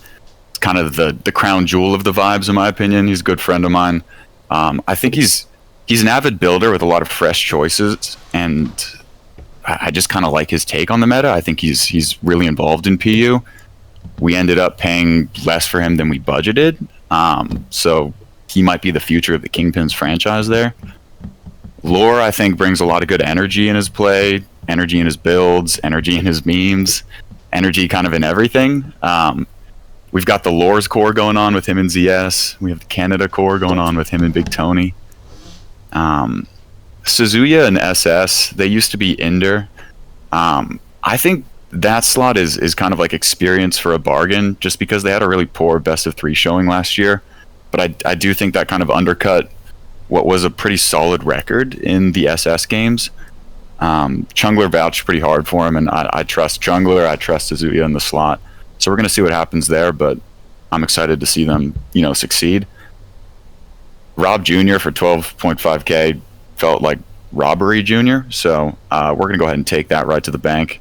kind of the crown jewel of the vibes, in my opinion. He's a good friend of mine. I think he's an avid builder with a lot of fresh choices, and I just kind of like his take on the meta. I think he's really involved in PU. We ended up paying less for him than we budgeted, so he might be the future of the Kingpins franchise there. Lore, I think, brings a lot of good energy in his play, energy in his builds, energy in his memes, energy kind of in everything. We've got the Lore's core going on with him and ZS. We have the Canada core going on with him and Big Tony. Suzuya and SS, they used to be Inder. I think that slot is kind of like experience for a bargain, just because they had a really poor best of 3 showing last year. But I do think that kind of undercut what was a pretty solid record in the SS games. Chungler vouched pretty hard for him, and I trust Chungler, I trust Suzuya in the slot. So we're going to see what happens there, but I'm excited to see them, succeed. Rob Jr. for 12.5K felt like robbery Jr., so we're going to go ahead and take that right to the bank.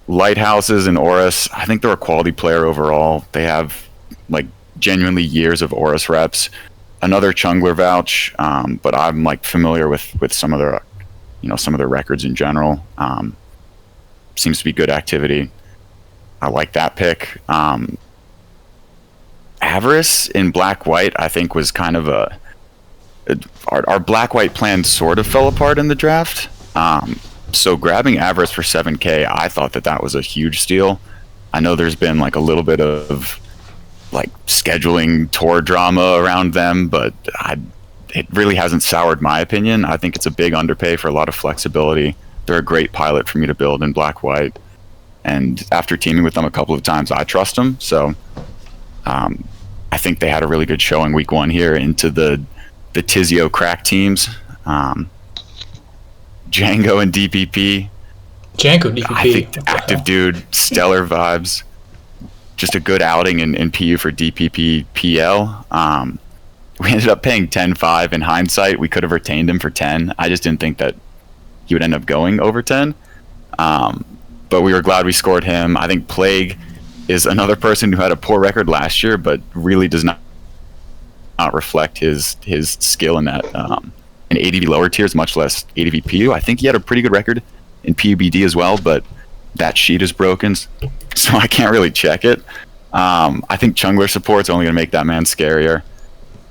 Lighthouses and Oris, I think they're a quality player overall. They have like genuinely years of Oris reps. Another Chungler vouch, but I'm like familiar with some of their some of their records in general. Seems to be good activity. I like that pick. Avarice in Black-White, I think, was kind of our Black-White plan sort of fell apart in the draft. So grabbing Avarice for 7K, I thought that was a huge steal. I know there's been like a little bit of like scheduling tour drama around them, but it really hasn't soured my opinion. I think it's a big underpay for a lot of flexibility. They're a great pilot for me to build in Black-White. And after teaming with them a couple of times, I trust them. So I think they had a really good showing week 1 here into the Tizio crack teams. Django and DPP. I think active dude, stellar vibes. Just a good outing in PU for DPP PL. We ended up paying 10.5. In hindsight, we could have retained him for 10. I just didn't think that he would end up going over 10. But we were glad we scored him. I think Plague is another person who had a poor record last year, but really does not reflect his skill in that in ADV lower tiers, much less ADV PU. I think he had a pretty good record in PUBD as well, but that sheet is broken, so I can't really check it. I think Chungler support's only going to make that man scarier.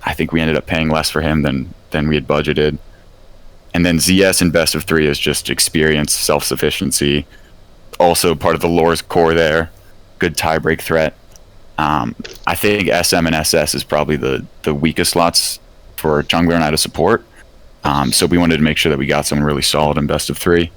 I think we ended up paying less for him than we had budgeted. And then ZS in best of 3 is just experience, self-sufficiency. Also part of the lore's core there. Good tie-break threat. I think SM and SS is probably the weakest slots for Jungler and I to support. So we wanted to make sure that we got someone really solid in best of 3.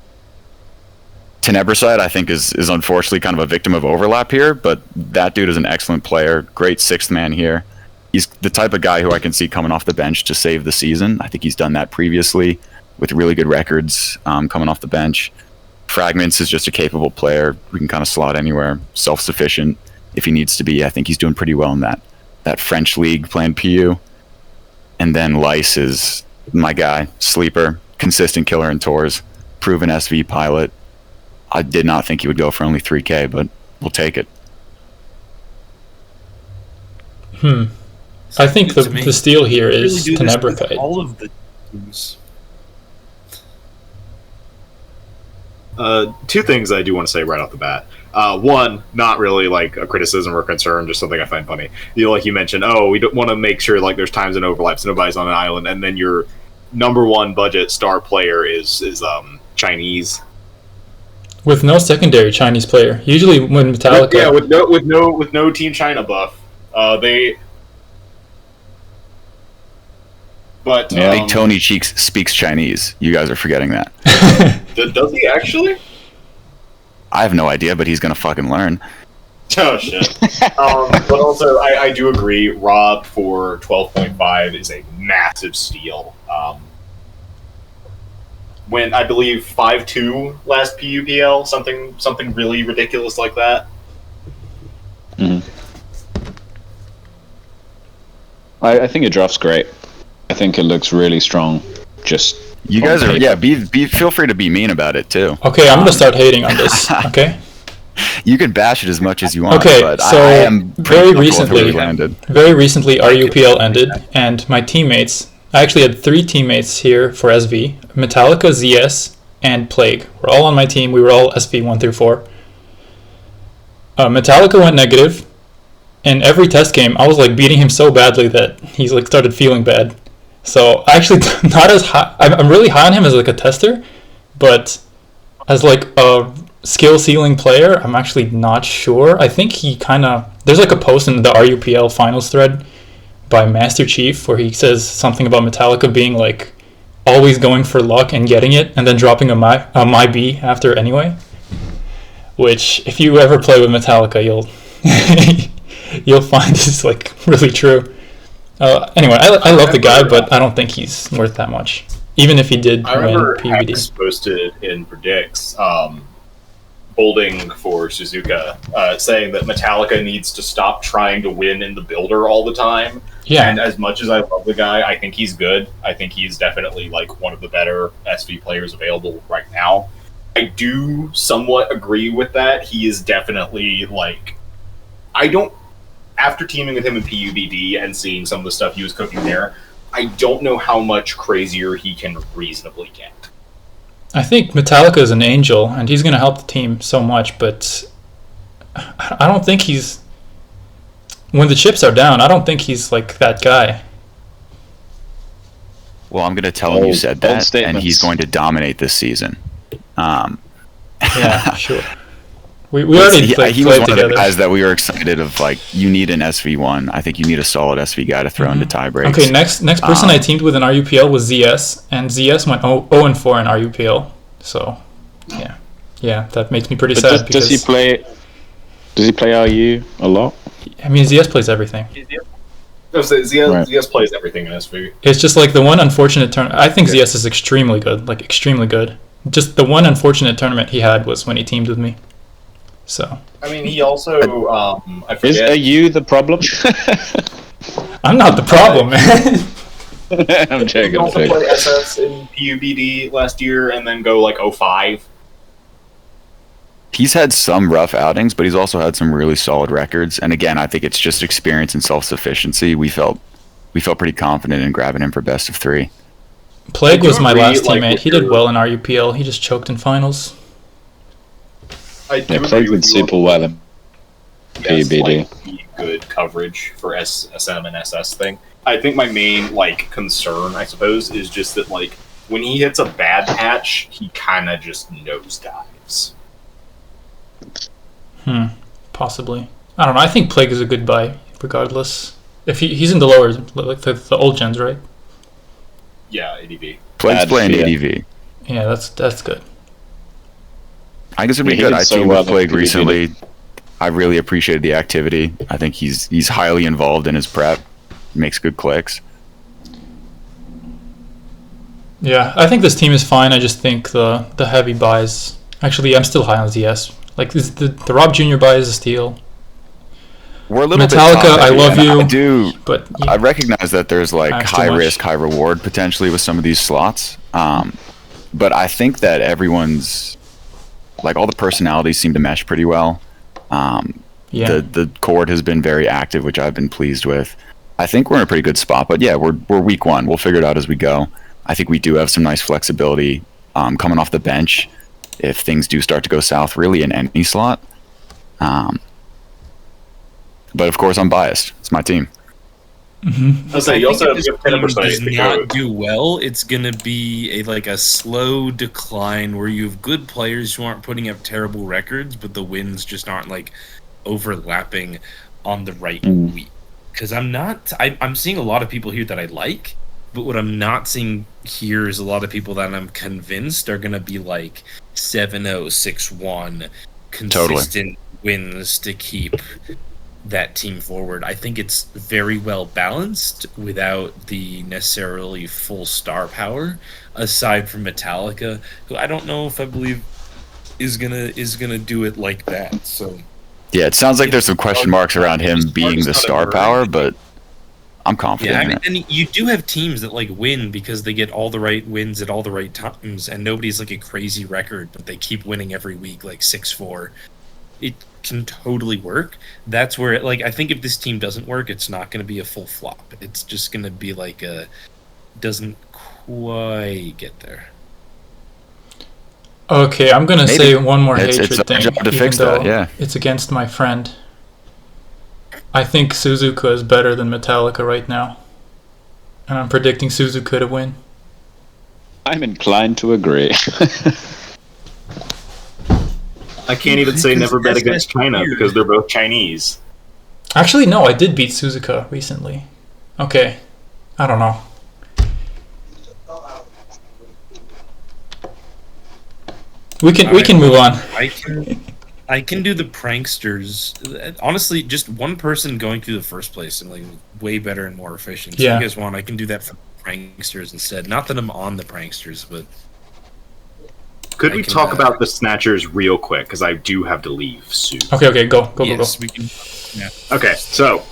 Tenebricide, I think, is unfortunately kind of a victim of overlap here, but that dude is an excellent player. Great 6th man here. He's the type of guy who I can see coming off the bench to save the season. I think he's done that previously with really good records coming off the bench. Fragments is just a capable player. We can kind of slot anywhere. Self-sufficient if he needs to be. I think he's doing pretty well in that French league playing PU. And then Lice is my guy. Sleeper, consistent killer in tours, proven SV pilot. I did not think he would go for only 3K, but we'll take it. I think the steal here is Tenebricide. All of the teams. Two things I do want to say right off the bat. One, not really like a criticism or concern, just something I find funny. Like you mentioned, we don't want to make sure like there's times and overlaps, nobody's on an island, and then your number one budget star player is Chinese. With no secondary Chinese player. Usually when Metallica... Yeah, with no Team China buff. But Big Tony Cheeks speaks Chinese. You guys are forgetting that. Does he actually? I have no idea, but he's gonna fucking learn. Oh shit. But also, I do agree. Rob for 12.5 is a massive steal. When I believe 5-2 last PUPL, something really ridiculous like that. Mm-hmm. I think it draft's great. I think it looks really strong. Just you guys are feel free to be mean about it too. Okay, I'm gonna start hating on this. Okay. You can bash it as much as you want. Okay, but so I am very recently, RUPL Okay. ended, and my teammates. I actually had 3 teammates here for SV: Metallica, ZS, and Plague. We're all on my team. We were all SV 1 through 4. Metallica went negative. In every test game, I was like beating him so badly that he's like started feeling bad. So actually, not as high. I'm really high on him as like a tester, but as like a skill ceiling player, I'm actually not sure. I think he kind of there's like a post in the RUPL finals thread by Master Chief where he says something about Metallica being like always going for luck and getting it, and then dropping a my B after anyway. Which, if you ever play with Metallica, you'll find is like really true. Anyway, I love the guy, but I don't think he's worth that much. Even if he did win PVD. Hax posted in Predicts, holding for Suzuka, saying that Metallica needs to stop trying to win in the builder all the time. Yeah. And as much as I love the guy, I think he's good. I think he's definitely like one of the better SV players available right now. I do somewhat agree with that. He is definitely like, after teaming with him in PUBD and seeing some of the stuff he was cooking there, I don't know how much crazier he can reasonably get. I think Metallica is an angel, and he's going to help the team so much, but I don't think he's... When the chips are down, I don't think he's like that guy. Well, I'm going to tell him you said that, and he's going to dominate this season. Yeah, sure. We already played he was one together. of the guys that we were excited of. Like, you need an SV1. I think you need a solid SV guy to throw into tie breaks. Okay, next person I teamed with in RUPL was ZS, and ZS went 0-4 in RUPL. So, yeah, that makes me pretty sad. Does he play RU a lot? I mean, ZS plays everything. ZS plays everything in SV. It's just like the one unfortunate turn. I think ZS is extremely good, like extremely good. Just the one unfortunate tournament he had was when he teamed with me. So. I mean, he also, I forget. Are you the problem? I'm not the problem, man. I'm joking. He also played SS in PUBD last year and then go like 0-5. He's had some rough outings, but he's also had some really solid records. And again, I think it's just experience and self-sufficiency. We felt pretty confident in grabbing him for best of 3. Plague do was my agree, last like, teammate. with He did your- well in RUPL. He just choked in finals. I do Yeah, agree Plague with did you super on well in yes, PUBD. like, the good coverage for SM and SS thing. I think my main like concern, I suppose, is just that like when he hits a bad patch, he kind of just nosedives. Possibly. I don't know. I think Plague is a good buy, regardless. If he's in the lower, like the old gens, right? Yeah, ADV. Plague's Bad playing fear. ADV. Yeah, that's good. I guess it'd be Yeah, he good. did I so teamed well with in Plague PUBD. recently. I really appreciated the activity. I think he's highly involved in his prep. Makes good clicks. Yeah, I think this team is fine. I just think the heavy buys. Actually, I'm still high on ZS. Like the Rob Jr. buy is a steal. We're a little Metallica, bit top I heavy, love and you. I do. But I yeah, recognize that there's like That's too high much. risk, high reward potentially with some of these slots. But I think that everyone's like all the personalities seem to mesh pretty well. yeah. The court has been very active, which I've been pleased with. I think we're in a pretty good spot. But yeah, we're week one. We'll figure it out as we go. I think we do have some nice flexibility coming off the bench if things do start to go south, really in any slot. But of course, I'm biased. It's my team. I'll say you I also think have if this 10% team does to not go. do well, it's gonna be a slow decline where you have good players who aren't putting up terrible records, but the wins just aren't like overlapping on the right week. Because I'm seeing a lot of people here that I like, but what I'm not seeing here is a lot of people that I'm convinced are gonna be like 7-0, 6-1, consistent wins to keep that team forward. I think it's very well balanced without the necessarily full star power, aside from Metallica, who I don't know if I believe is gonna do it like that. So Yeah, it sounds like there's some question marks around him being the star power, but I'm confident yeah, in it. and you do have teams that like win because they get all the right wins at all the right times, and nobody's like a crazy record, but they keep winning every week, like 6-4. It can totally work. That's where I think if this team doesn't work, it's not going to be a full flop. It's just going to be like doesn't quite get there. Okay, I'm gonna Maybe. say one more It's hatred our thing, job to even fix though that, yeah. it's against my friend. I think Suzuka is better than Metallica right now, and I'm predicting Suzuka to win. I'm inclined to agree. I can't even say never bet against China because they're both Chinese. Actually, no, I did beat Suzuka recently. Okay, I don't know. We can move on. I can do the pranksters. Honestly, just one person going through the first place and like way better and more efficient. So Yeah. if you guys want, I can do that for pranksters instead. Not that I'm on the pranksters, but Could I we can, talk about the Snatchers real quick? Because I do have to leave soon. Okay, go. yes, we can. Yeah. Okay, so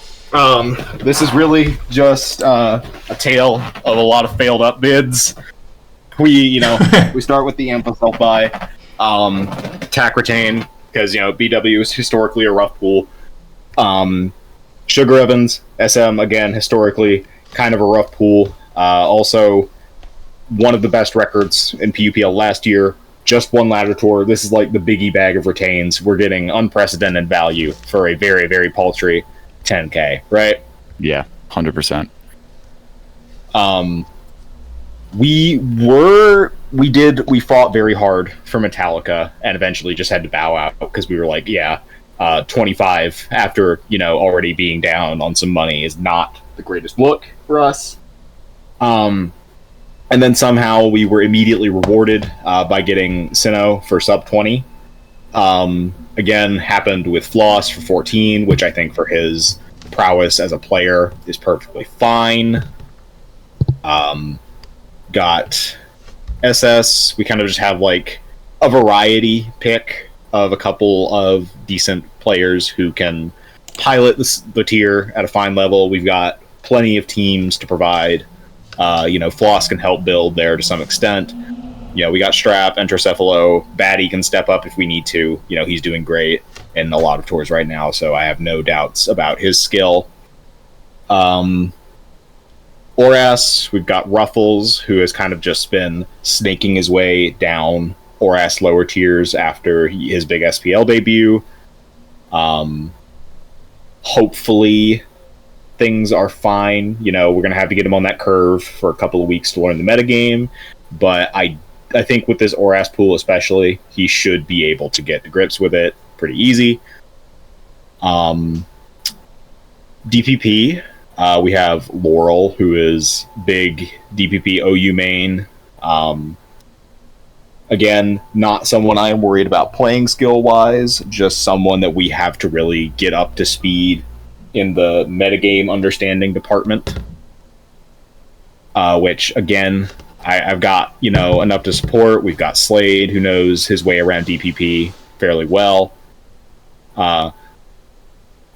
this is really just a tale of a lot of failed up bids. We start with the Amphitheater buy, attack retain because BW is historically a rough pool. Sugar Evans, SM again historically kind of a rough pool. Also, one of the best records in PUPL last year. Just one ladder tour. This is like the biggie bag of retains. We're getting unprecedented value for a very, very paltry 10K, right? Yeah, 100%. We fought very hard for Metallica and eventually just had to bow out because we were like, 25 after, already being down on some money is not the greatest look for us. And then somehow we were immediately rewarded by getting Sinnoh for sub 20. Again, happened with Floss for 14, which I think for his prowess as a player is perfectly fine. Got SS. We kind of just have like a variety pick of a couple of decent players who can pilot the tier at a fine level. We've got plenty of teams to provide. Floss can help build there to some extent. We got Strap, Enterocephalo, Batty can step up if we need to. He's doing great in a lot of tours right now, so I have no doubts about his skill. Oras, we've got Ruffles, who has kind of just been snaking his way down Oras lower tiers after his big SPL debut. Hopefully things are fine. We're going to have to get him on that curve for a couple of weeks to learn the metagame, but I think with this Oras pool especially, he should be able to get to grips with it pretty easy. DPP, we have Laurel, who is big DPP OU main. Again, not someone I am worried about playing skill-wise, just someone that we have to really get up to speed in the metagame understanding department. Which, again, I've got, enough to support. We've got Slade, who knows his way around DPP fairly well.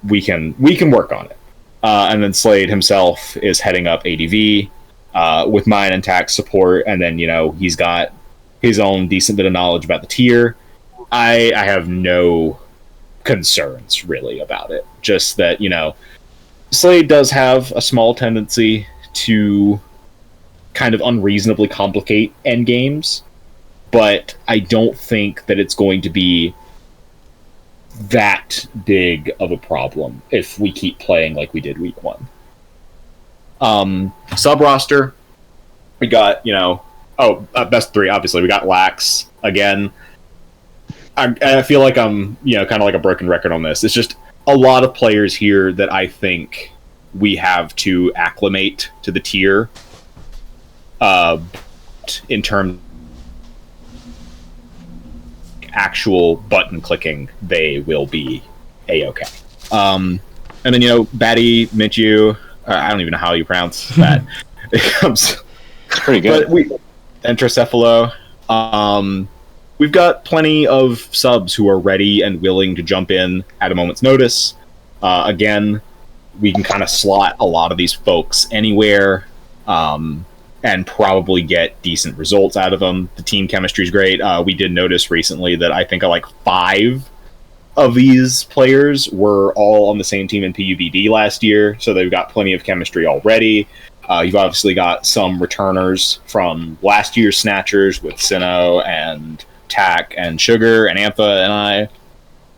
We can work on it. And then Slade himself is heading up ADV with mine and tax support, and then, he's got his own decent bit of knowledge about the tier. I have no concerns, really, about it. Just that, Slade does have a small tendency to kind of unreasonably complicate endgames, but I don't think that it's going to be that big of a problem if we keep playing like we did week 1. Sub roster, we got, best 3, obviously. We got Lax. Again, I feel like I'm, kind of like a broken record on this. It's just a lot of players here that I think we have to acclimate to the tier. In terms of actual button clicking, they will be A-okay. And then, Batty, Michu, I don't even know how you pronounce that. It comes... It's pretty good. But Entrocephalo. We've got plenty of subs who are ready and willing to jump in at a moment's notice. Again, we can kind of slot a lot of these folks anywhere and probably get decent results out of them. The team chemistry is great. We did notice recently that I think 5 of these players were all on the same team in PUBD last year, so they've got plenty of chemistry already. You've obviously got some returners from last year's Snatchers with Sinnoh and Tack and Sugar and Antha and I.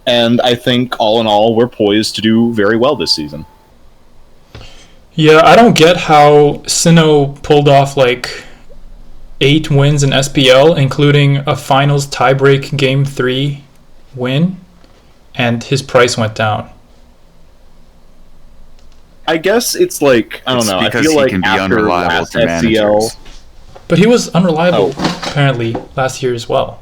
And I think, all in all, we're poised to do very well this season. Yeah, I don't get how Sinnoh pulled off 8 wins in SPL, including a finals tiebreak game 3 win, and his price went down. I guess it's I don't know. Because I feel he like can be after unreliable last to SCL, managers. But he was unreliable, apparently, last year as well.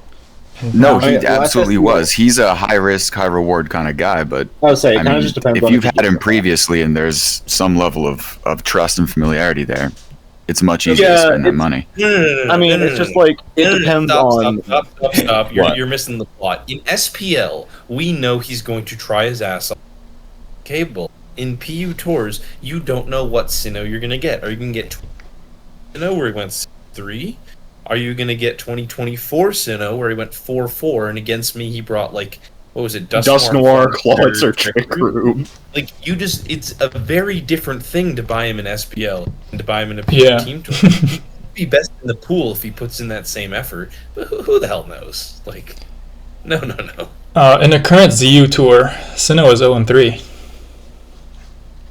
And No, now- he last absolutely SPL was. He's a high risk, high reward kind of guy, but I would say it I kind of mean, just depends if on you've if had you him get- previously and there's some level of trust and familiarity there, it's much easier to Yeah, spend that it's- money. I mean, it's just it depends on. Stop. What? You're missing the plot. In SPL, we know he's going to try his ass off. Cable. In PU Tours, you don't know what Sinnoh you're going to get. Are you going to get Sinnoh where he went 3? Are you going to get 2024 Sinnoh where he went 4-4, and against me he brought what was it? Dust Noir, Claude, or Trick Room. It's a very different thing to buy him in SPL and to buy him in a PU Yeah. team tour. He'd be best in the pool if he puts in that same effort, but who the hell knows? No. in the current ZU tour, Sinnoh is 0-3.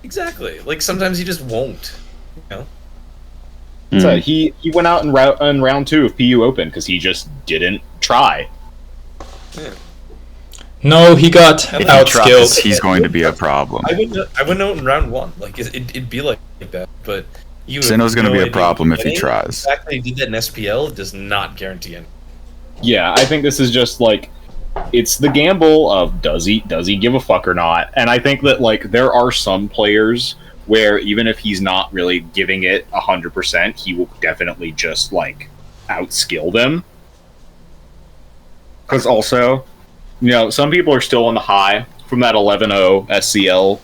Exactly. Sometimes he just won't. So he went out in round 2 of PU Open because he just didn't try. Yeah. No, he got If he If he tries, outskilled. he's going to be a problem. I went out in round 1. It'd be like that, but you. have Sinnoh's going to no be a idea problem what if he you're getting. tries. The fact that he did that in SPL does not guarantee anything. Yeah, I think this is just it's the gamble of does he give a fuck or not, and I think that there are some players where even if he's not really giving it 100%, he will definitely just outskill them. Because also, some people are still on the high from that 11-0 SCL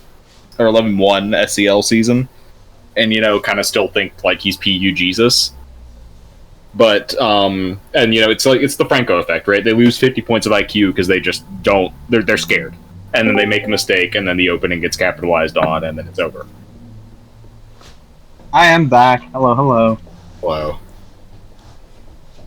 or 11-1 SCL season, and kind of still think he's PU Jesus. But and it's the Franco effect, right? They lose 50 points of IQ because they just don't. They're scared, and then they make a mistake, and then the opening gets capitalized on, and then it's over. I am back. Hello, hello. Whoa.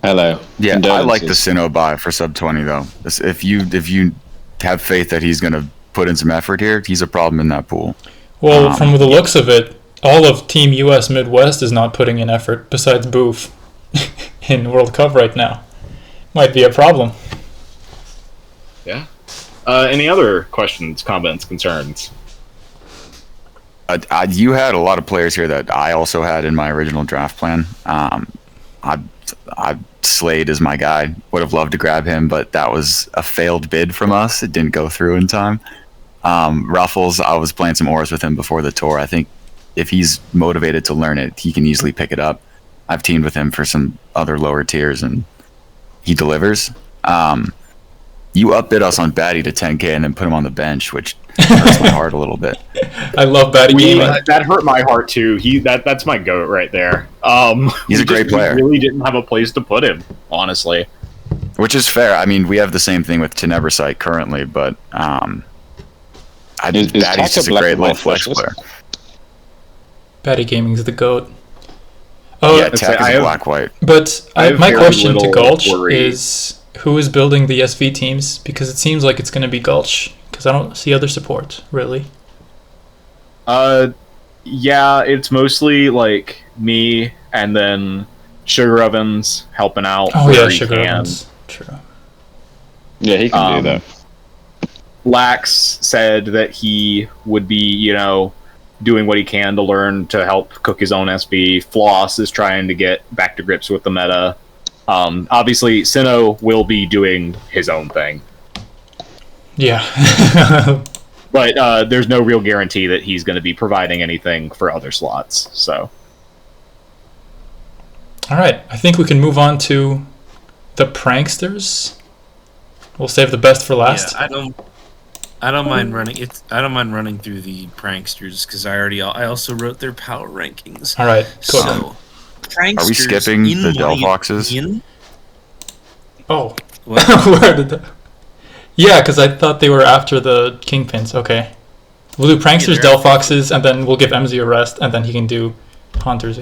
Hello. Yeah, I like the Condolences. Sinnoh buy for sub 20 though. If you have faith that he's gonna put in some effort here, he's a problem in that pool. Well, from the looks of it, all of Team US Midwest is not putting in effort besides Boof in World Cup right now. Might be a problem. Yeah. Any other questions, comments, concerns? You had a lot of players here that I also had in my original draft plan. Slade is my guy. Would have loved to grab him, but that was a failed bid from us. It didn't go through in time. Ruffles, I was playing some Auras with him before the tour. I think if he's motivated to learn it, he can easily pick it up. I've teamed with him for some other lower tiers, and he delivers. You upbid us on Batty to 10k and then put him on the bench, which hurts my heart a little bit. I love Batty Gaming. That hurt my heart too. That's my goat right there. He's a great player. We really didn't have a place to put him, honestly. Which is fair. I mean, we have the same thing with Tenebrosite currently, but Is Batty's Taka just a black great and low white flex flashes? player. Batty Gaming's the GOAT. Oh, Yeah, Tack is black-white. but I have my very question to little Gulch worry. is who is building the SV teams? Because it seems like it's going to be Gulch, because I don't see other support, really. Yeah, it's mostly like me and then Sugar Ovens helping out. Oh, where yeah, he Sugar can. Ovens. True. Yeah, he can do that. Lax said that he would be, doing what he can to learn to help cook his own SV. Floss is trying to get back to grips with the meta. Obviously, Sinnoh will be doing his own thing. Yeah. But there's no real guarantee that he's going to be providing anything for other slots. So, All right, I think we can move on to the Pranksters. We'll save the best for last. Yeah, I don't mind running it. I don't mind running through the Pranksters because I also wrote their power rankings. All right, cool. So, Pranksters. Are we skipping in the my Delphoxes? opinion- Oh, What? where did that? Yeah, because I thought they were after the Kingpins. Okay, we'll do Pranksters, Yeah, they're Delphoxes, and then we'll give MZ a rest, and then he can do Haunters.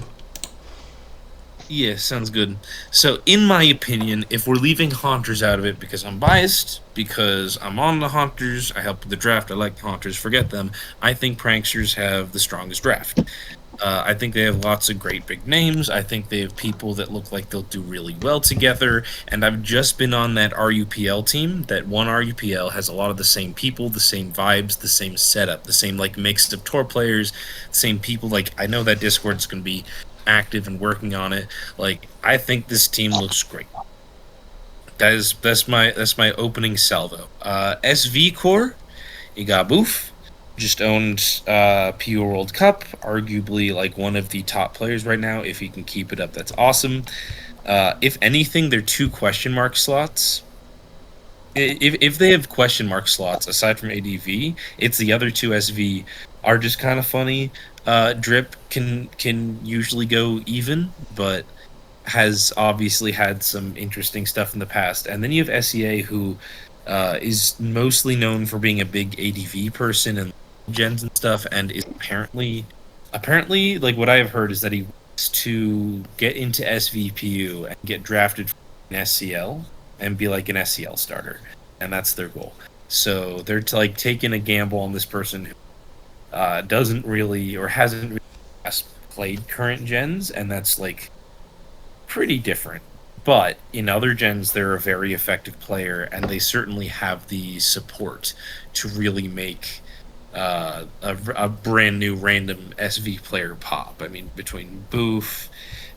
Yeah, sounds good. So, in my opinion, if we're leaving Haunters out of it because I'm biased, because I'm on the Haunters, I help with the draft, I like the Haunters, forget them, I think Pranksters have the strongest draft. I think they have lots of great big names. I think they have people that look like they'll do really well together. And I've just been on that RUPL team. That one RUPL has a lot of the same people, the same vibes, the same setup, the same mix of tour players, same people. I know that Discord's going to be active and working on it. I think this team looks great. That's my opening salvo. SV Core, you got Boof. Just owned PUPL World Cup, arguably one of the top players right now. If he can keep it up, that's awesome. If anything, they're 2 question mark slots. If they have question mark slots aside from ADV, it's the other 2 SV are just kind of funny. Drip can usually go even, but has obviously had some interesting stuff in the past. And then you have SEA, who is mostly known for being a big ADV person and gens and stuff, and is apparently what I have heard is that he wants to get into SVPU and get drafted in SCL and be like an SCL starter, and that's their goal. So they're taking a gamble on this person who doesn't really or hasn't really played current gens, and that's pretty different. But in other gens, they're a very effective player, and they certainly have the support to really make a brand new random SV player pop. I mean, between Boof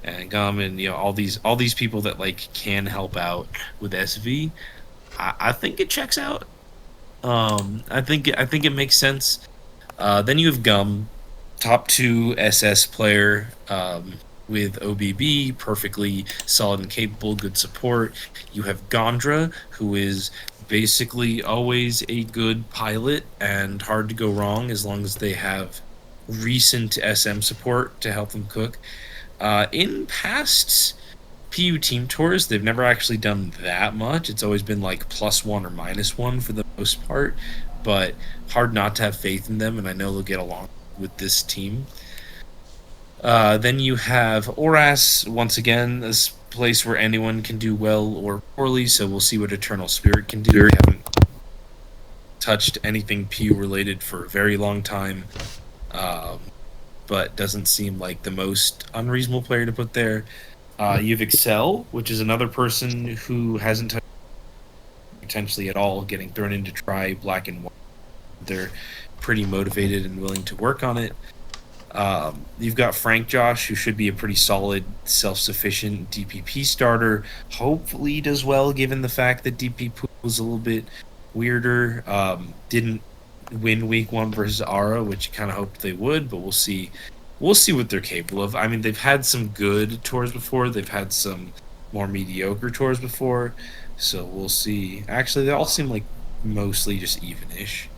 and Gammon, all these people that can help out with SV, I think it checks out. I think it makes sense. Then you have Gum, top 2 SS player. With OBB, perfectly solid and capable, good support. You have Gondra, who is basically always a good pilot and hard to go wrong as long as they have recent SM support to help them cook. In past PU team tours, they've never actually done that much. It's always been +1 or -1 for the most part, but hard not to have faith in them, and I know they'll get along with this team. Then you have Oras, once again, this place where anyone can do well or poorly, so we'll see what Eternal Spirit can do. We haven't touched anything PU related for a very long time, but doesn't seem like the most unreasonable player to put there. You have Excel, which is another person who hasn't touched potentially at all, getting thrown in to try black and white. They're pretty motivated and willing to work on it. You've got Frank Josh, who should be a pretty solid, self-sufficient DPP starter. Hopefully he does well, given the fact that DP Pool was a little bit weirder. Didn't win week 1 versus Ara, which kind of hoped they would, but we'll see. We'll see what they're capable of. I mean, they've had some good tours before. They've had some more mediocre tours before. So we'll see. Actually, they all seem like mostly just even-ish.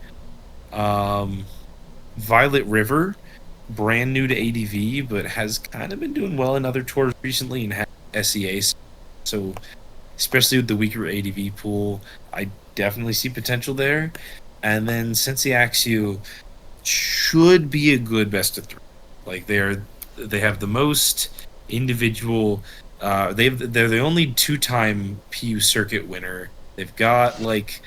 Violet River, brand new to ADV, but has kind of been doing well in other tours recently and has SEA. So, especially with the weaker ADV pool, I definitely see potential there. And then Sensei Axio should be a good best of 3. Like they have the most individual. They're the only 2-time PU circuit winner. They've got like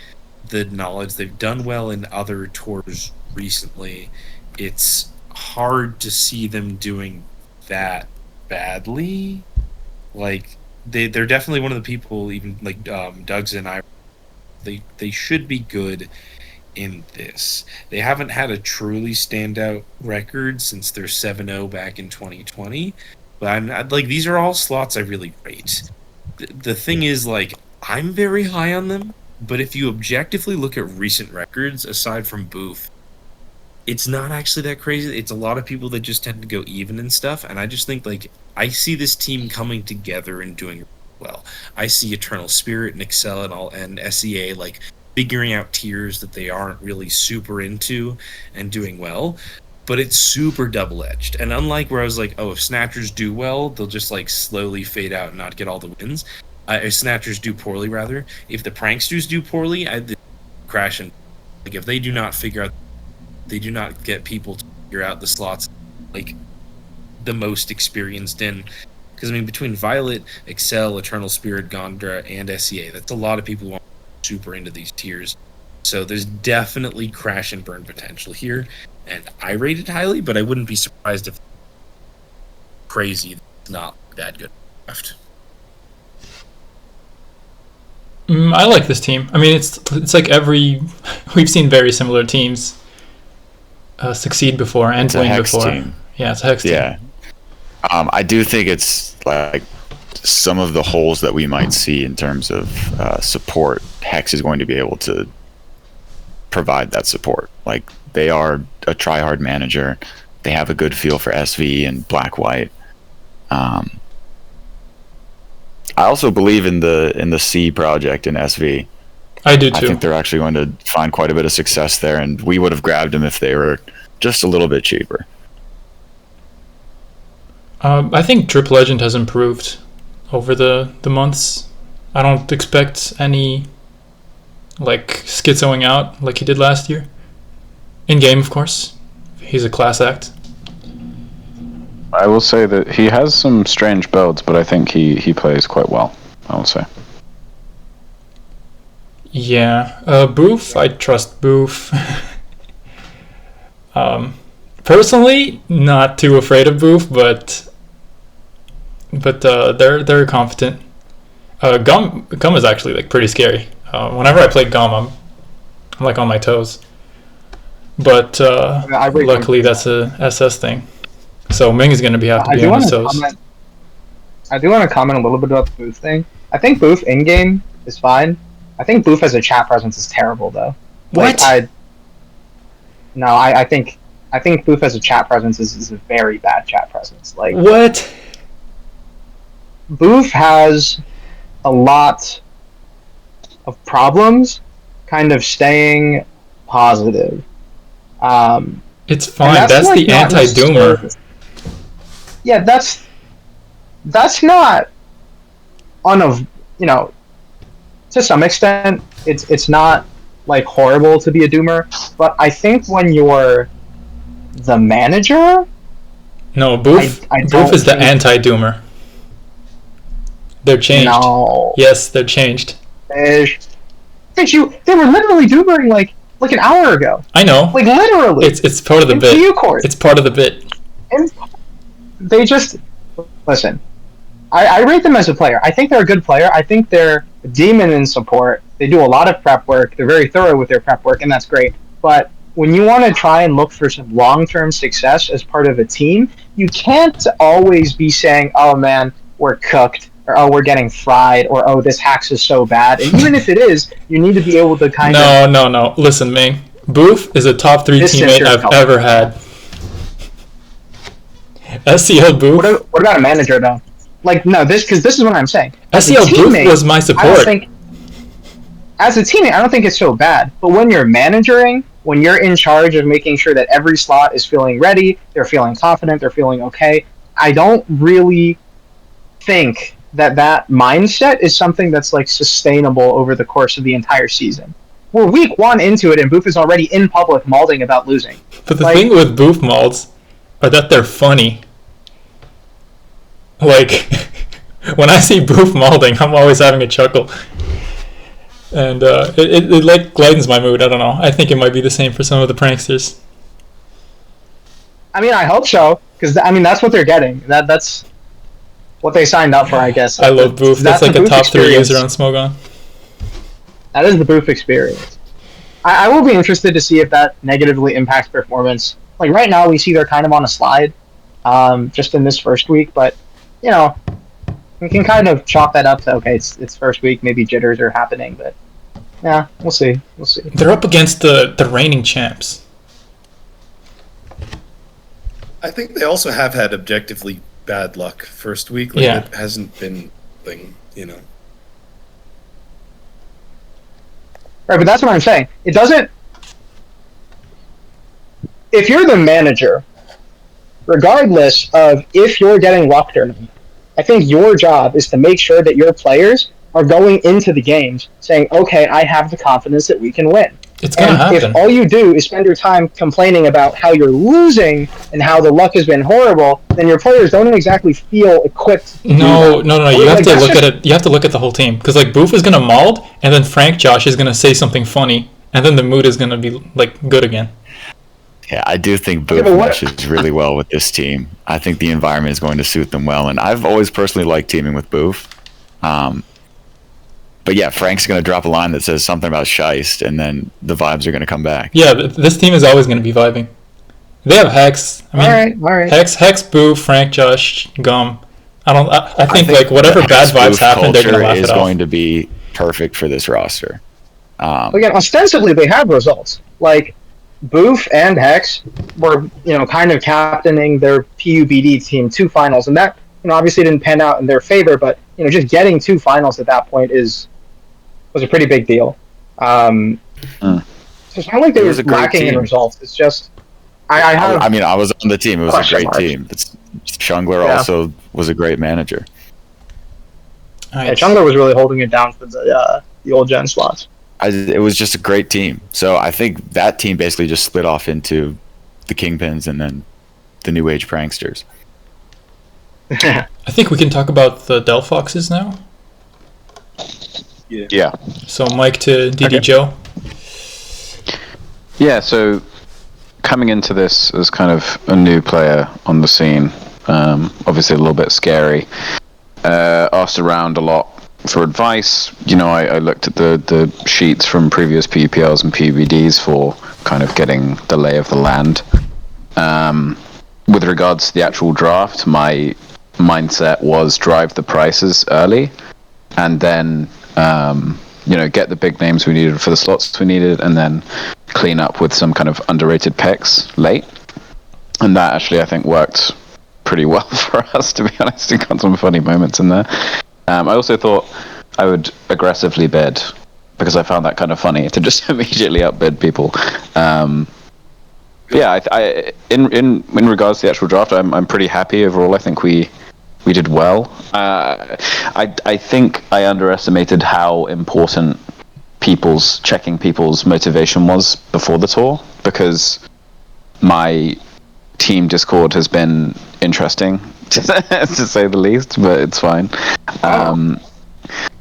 the knowledge. They've done well in other tours recently. It's hard to see them doing that badly. Like they're definitely one of the people. Even like Doug's and I. They should be good in this. They haven't had a truly standout record since their 7-0 back in 2020, but I'm like, these are all slots I really rate. The thing is, like, I'm very high on them, but if you objectively look at recent records, aside from Booth, it's not actually that crazy. It's a lot of people that just tend to go even and stuff, and I just think, like, I see this team coming together and doing well. I see Eternal Spirit and Excel and SEA, like, figuring out tiers that they aren't really super into and doing well, but it's super double-edged. And unlike where I was like, oh, if Snatchers do well, they'll just like slowly fade out and not get all the wins. If Snatchers do poorly, rather, if the Pranksters do poorly, they crash. And like, if they do not get people to figure out the slots like the most experienced in. Because I mean, between Violet, Excel, Eternal Spirit, Gondra, and SEA, that's a lot of people who are super into these tiers. So there's definitely crash and burn potential here, and I rate it highly, but I wouldn't be surprised if crazy it's not that good left. I like this team. I mean, it's like we've seen very similar teams succeed before and win before. Team. Yeah, it's a Hex team. Yeah. I do think it's like some of the holes that we might see in terms of support, Hex is going to be able to provide that support. Like, they are a try-hard manager. They have a good feel for SV and black-white. I also believe in the C project in SV. I do too. I think they're actually going to find quite a bit of success there, and we would have grabbed them if they were just a little bit cheaper. I think Drip Legend has improved over the months. I don't expect any like schizoing out like he did last year. In game, of course. He's a class act. I will say that he has some strange builds, but I think he plays quite well, I will say. Yeah. Boof, I trust Boof. Personally, not too afraid of Boof, but they're confident. Gum is actually like pretty scary. Whenever I play Gum, I'm like on my toes. But luckily that's a SS thing. So Ming is going to have to be on his toes. I do want to comment a little bit about the Booth thing. I think Booth in game is fine. I think Booth as a chat presence is terrible though. What? I think Booth as a chat presence is a very bad chat presence. Like, what? Booth has a lot of problems kind of staying positive. It's fine. That's like the anti-doomer. Yeah, that's not to some extent it's not like horrible to be a doomer, but I think when you're the manager, No, Boof. I Boof don't is the think- anti-doomer. They're changed. No. Yes, they're changed. They were literally doomering like an hour ago. I know. Like literally. It's part of the in bit. PU court. It's part of the bit. And they just listen. I rate them as a player. I think they're a good player. I think they're a demon in support. They do a lot of prep work. They're very thorough with their prep work, and that's great. But when you want to try and look for some long-term success as part of a team, you can't always be saying, "Oh man, we're cooked," or "Oh, we're getting fried," or "Oh, this hacks is so bad." And even if it is, you need to be able to kind of No. Listen, Ming. Boof is a top 3 Distance teammate I've yourself. ever had. SEL Boof. What about a manager though? Like no, this is what I'm saying. As a SEL Boof teammate, was my I support. don't think as a teammate, I don't think it's so bad. But when you're managing, when you're in charge of making sure that every slot is feeling ready, they're feeling confident, they're feeling okay, I don't really think that mindset is something that's like sustainable over the course of the entire season. We're week 1 into it, and Boof is already in public malding about losing. But the Like- thing with Boof malds are that they're funny. Like, when I see Boof malding, I'm always having a chuckle. And it like lightens my mood. I don't know. I think it might be the same for some of the pranksters. I mean, I hope so, because I mean that's what they're getting. That's what they signed up for, I guess. I love Boof. That's like the a Boof top 3 experience. user on Smogon. That is the Boof experience. I will be interested to see if that negatively impacts performance. Like right now, we see they're kind of on a slide, just in this first week. But you know, we can kind of chalk that up to okay, it's first week, maybe jitters are happening, but yeah, we'll see. We'll see. They're up against the reigning champs. I think they also have had objectively bad luck first week. Like, Yeah. it hasn't been thing, you know. Right, but that's what I'm saying. It doesn't. If you're the manager, regardless of if you're getting lucked or not, I think your job is to make sure that your players are going into the games saying, okay, I have the confidence that we can win. It's gonna And happen. if all you do is spend your time complaining about how you're losing and how the luck has been horrible, then your players don't exactly feel equipped to do No. that. You have Like, to that's look just- at it. You have to look at the whole team because like Boof is gonna mauled, and then Frank Josh is gonna say something funny, and then the mood is gonna be like good again. Yeah, I do think Boof but what- meshes really well with this team. I think the environment is going to suit them well, and I've always personally liked teaming with Boof. But yeah, Frank's going to drop a line that says something about Scheist, and then the vibes are going to come back. Yeah, this team is always gonna be vibing. They have Hex. I mean, all right. Hex, Boof, Frank, Josh, Gum. I think like whatever the bad vibes Boof happen, they're gonna culture laugh is it off. going to be perfect for this roster. Again, ostensibly they have results. Like Boof and Hex were, kind of captaining their PUBD team 2 finals, and that, obviously didn't pan out in their favor. But just getting 2 finals at that point was a pretty big deal. So it's not like they It were was a great lacking in team. results. It's just I have. I mean, I was on the team. It was a Question great marks. team. Jungler Yeah. also was a great manager. Yeah, Jungler was really holding it down for the old gen slots. It was just a great team. So I think that team basically just split off into the Kingpins and then the New Age Pranksters. I think we can talk about the Del Foxes now. Yeah. So Mike to DD Okay. Joe. Yeah, so coming into this as kind of a new player on the scene, obviously a little bit scary. Asked around a lot for advice. I looked at the sheets from previous PUPLs and PUBDs for kind of getting the lay of the land. With regards to the actual draft, my mindset was drive the prices early and then get the big names we needed for the slots we needed, and then clean up with some kind of underrated picks late. And that actually, I think, worked pretty well for us, to be honest. We got some funny moments in there. I also thought I would aggressively bid, because I found that kind of funny, to just immediately upbid people. I in regards to the actual draft, I'm pretty happy overall. I think we did well. I think I underestimated how important checking people's motivation was before the tour, because my team Discord has been interesting, to say the least, but it's fine.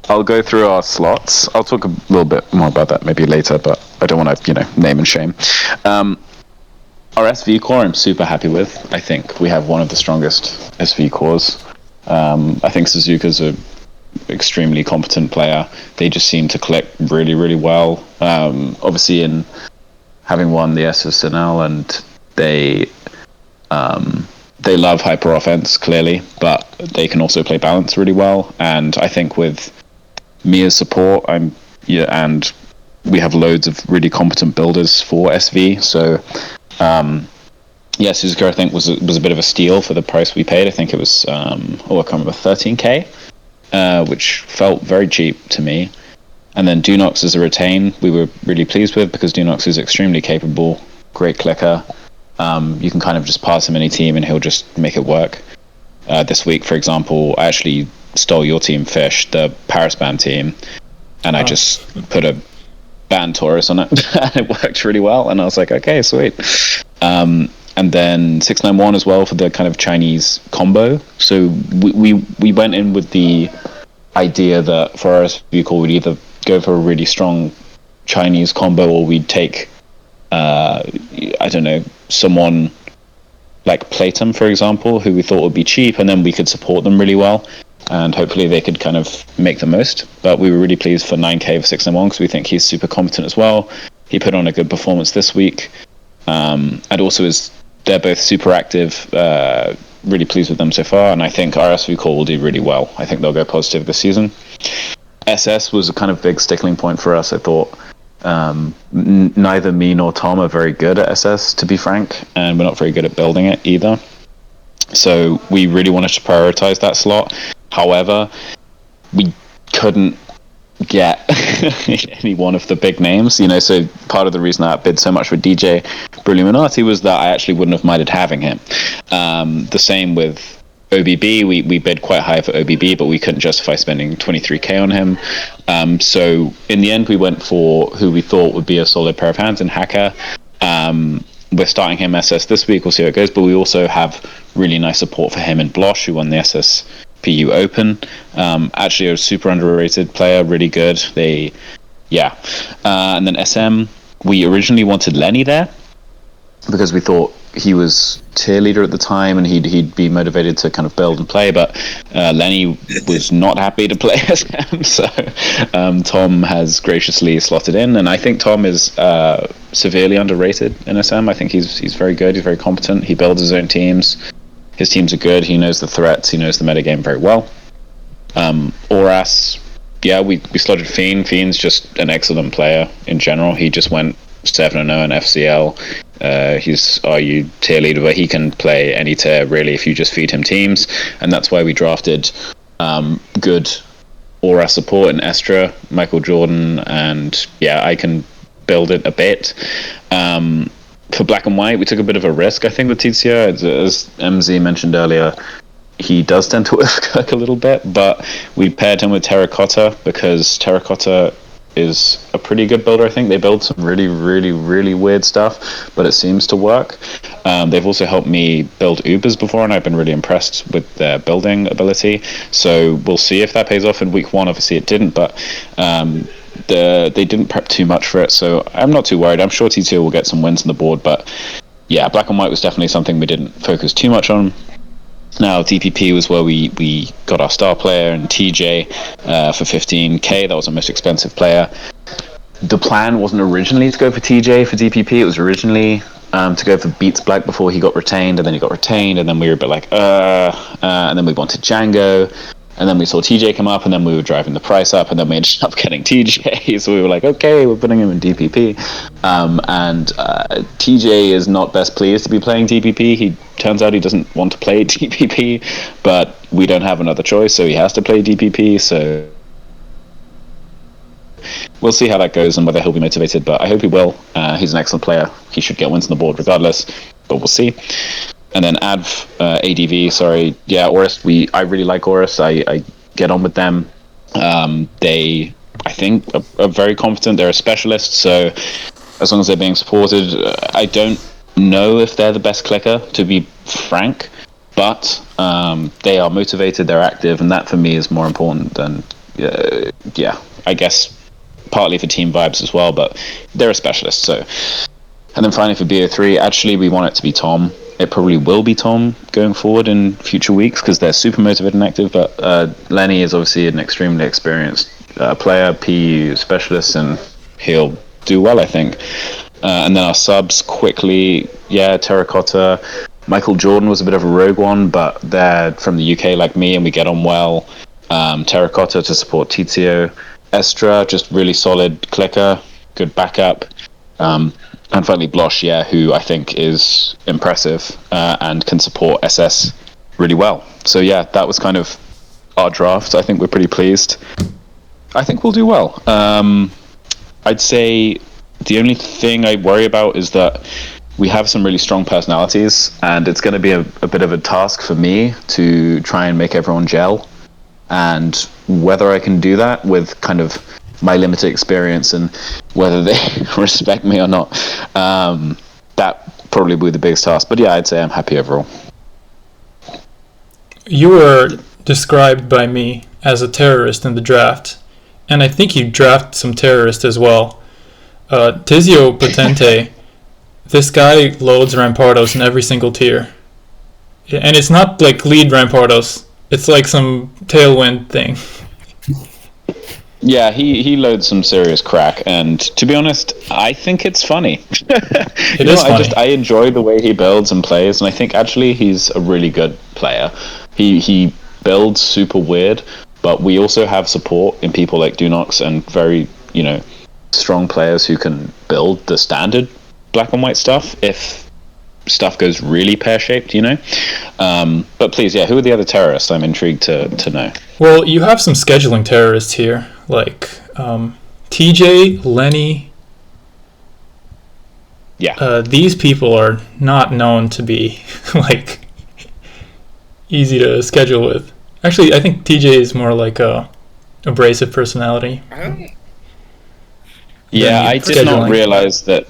I'll go through our slots. I'll talk a little bit more about that maybe later, but I don't want to, name and shame. Our SV core, I'm super happy with. I think we have one of the strongest SV cores. I think Suzuka's a extremely competent player. They just seem to click really, really well. Obviously, in having won the SSNL, and they love hyper offense clearly, but they can also play balance really well. And I think with Mia's support, and we have loads of really competent builders for SV. So, Suzuka I think was a bit of a steal for the price we paid. I think it was I can't remember, 13k. Which felt very cheap to me. And then Dunox as a retain, we were really pleased with, because Dunox is extremely capable, great clicker. You can kind of just pass him any team and he'll just make it work. This week, for example, I actually stole your team, Fish, the Paris Band team, and I just put a Band Taurus on it, and it worked really well, and I was like, okay, sweet. And then 691 as well for the kind of Chinese combo. So we went in with the idea that for our SV core, we'd either go for a really strong Chinese combo, or we'd take, I don't know, someone like Platum, for example, who we thought would be cheap, and then we could support them really well, and hopefully they could kind of make the most. But we were really pleased for 9k for 691, because we think he's super competent as well. He put on a good performance this week. And also they're both super active, really pleased with them so far, and I think our SV core will do really well. I think they'll go positive this season. SS was a kind of big stickling point for us. I thought neither me nor Tom are very good at SS, to be frank, and we're not very good at building it either. So we really wanted to prioritize that slot. However, we couldn't get any one of the big names, so part of the reason I bid so much for DJ Bruliminati was that I actually wouldn't have minded having him. The same with OBB, we bid quite high for OBB, but we couldn't justify spending 23k on him. So in the end, we went for who we thought would be a solid pair of hands in Hacker. We're starting him SS this week, we'll see how it goes, but we also have really nice support for him and Blosh, who won the SSPU Open. Actually a super underrated player, really good. And then SM, we originally wanted Lenny there, because we thought he was tier leader at the time and he'd be motivated to kind of build and play, but Lenny was not happy to play SM, so Tom has graciously slotted in, and I think Tom is severely underrated in SM. I think he's very good, he's very competent, he builds his own teams, his teams are good, he knows the threats, he knows the metagame very well. Oras, we slotted Fiend. Fiend's just an excellent player in general. He just went 7-0 in FCL. He's RU tier leader, but he can play any tier really if you just feed him teams, and that's why we drafted good Aura support in Estra, Michael Jordan, and I can build it a bit. For Black and White, we took a bit of a risk, I think, with TCR. As MZ mentioned earlier, he does tend to work a little bit, but we paired him with Terracotta, because Terracotta is a pretty good builder. I think they build some really, really, really weird stuff, but it seems to work. They've also helped me build Ubers before, and I've been really impressed with their building ability. So we'll see if that pays off in week 1. Obviously it didn't, but they didn't prep too much for it, so I'm not too worried. I'm sure T2 will get some wins on the board, but Black and White was definitely something we didn't focus too much on. Now, DPP was where we got our star player, and TJ for 15k. That was our most expensive player. The plan wasn't originally to go for TJ for DPP. It was originally to go for Beats Black before he got retained, and then he got retained, and then we were a bit like, and then we wanted Django, and then we saw TJ come up, and then we were driving the price up, and then we ended up getting TJ. So we were like, okay, we're putting him in DPP. And TJ is not best pleased to be playing DPP. He turns out he doesn't want to play DPP, but we don't have another choice, so he has to play DPP. So we'll see how that goes and whether he'll be motivated, but I hope he will. He's an excellent player. He should get wins on the board regardless, but we'll see. And then Oris. I really like Oris. I get on with them. They, I think, are very competent. They're a specialist, so as long as they're being supported, I don't know if they're the best clicker, to be frank. but they are motivated, they're active, and that for me is more important than, I guess partly for team vibes as well, but they're a specialist. So, and then finally for BO3, actually we want it to be Tom. It probably will be Tom going forward in future weeks because they're super motivated and active, but Lenny is obviously an extremely experienced player, PU specialist, and he'll do well, I think. And then our subs quickly, Terracotta. Michael Jordan was a bit of a rogue one, but they're from the UK like me, and we get on well. Terracotta to support Tizio. Estra, just really solid clicker, good backup. And finally Blosh, who I think is impressive and can support SS really well. So that was kind of our draft. I think we're pretty pleased. I think we'll do well. I'd say the only thing I worry about is that we have some really strong personalities, and it's going to be a bit of a task for me to try and make everyone gel. And whether I can do that with kind of my limited experience and whether they respect me or not, that probably will be the biggest task. But I'd say I'm happy overall. You were described by me as a terrorist in the draft, and I think you drafted some terrorists as well. Tizio Potente, this guy loads Rampardos in every single tier. And it's not like lead Rampardos, it's like some tailwind thing. Yeah, he loads some serious crack, and to be honest, I think it's funny. It is funny. I enjoy the way he builds and plays, and I think actually he's a really good player. He builds super weird, but we also have support in people like Dunox and very, strong players who can build the standard black and white stuff if stuff goes really pear-shaped, But please, who are the other terrorists? I'm intrigued to know. Well, you have some scheduling terrorists here, like TJ, Lenny. Yeah. These people are not known to be, easy to schedule with. Actually, I think TJ is more like a abrasive personality. I did not realize that.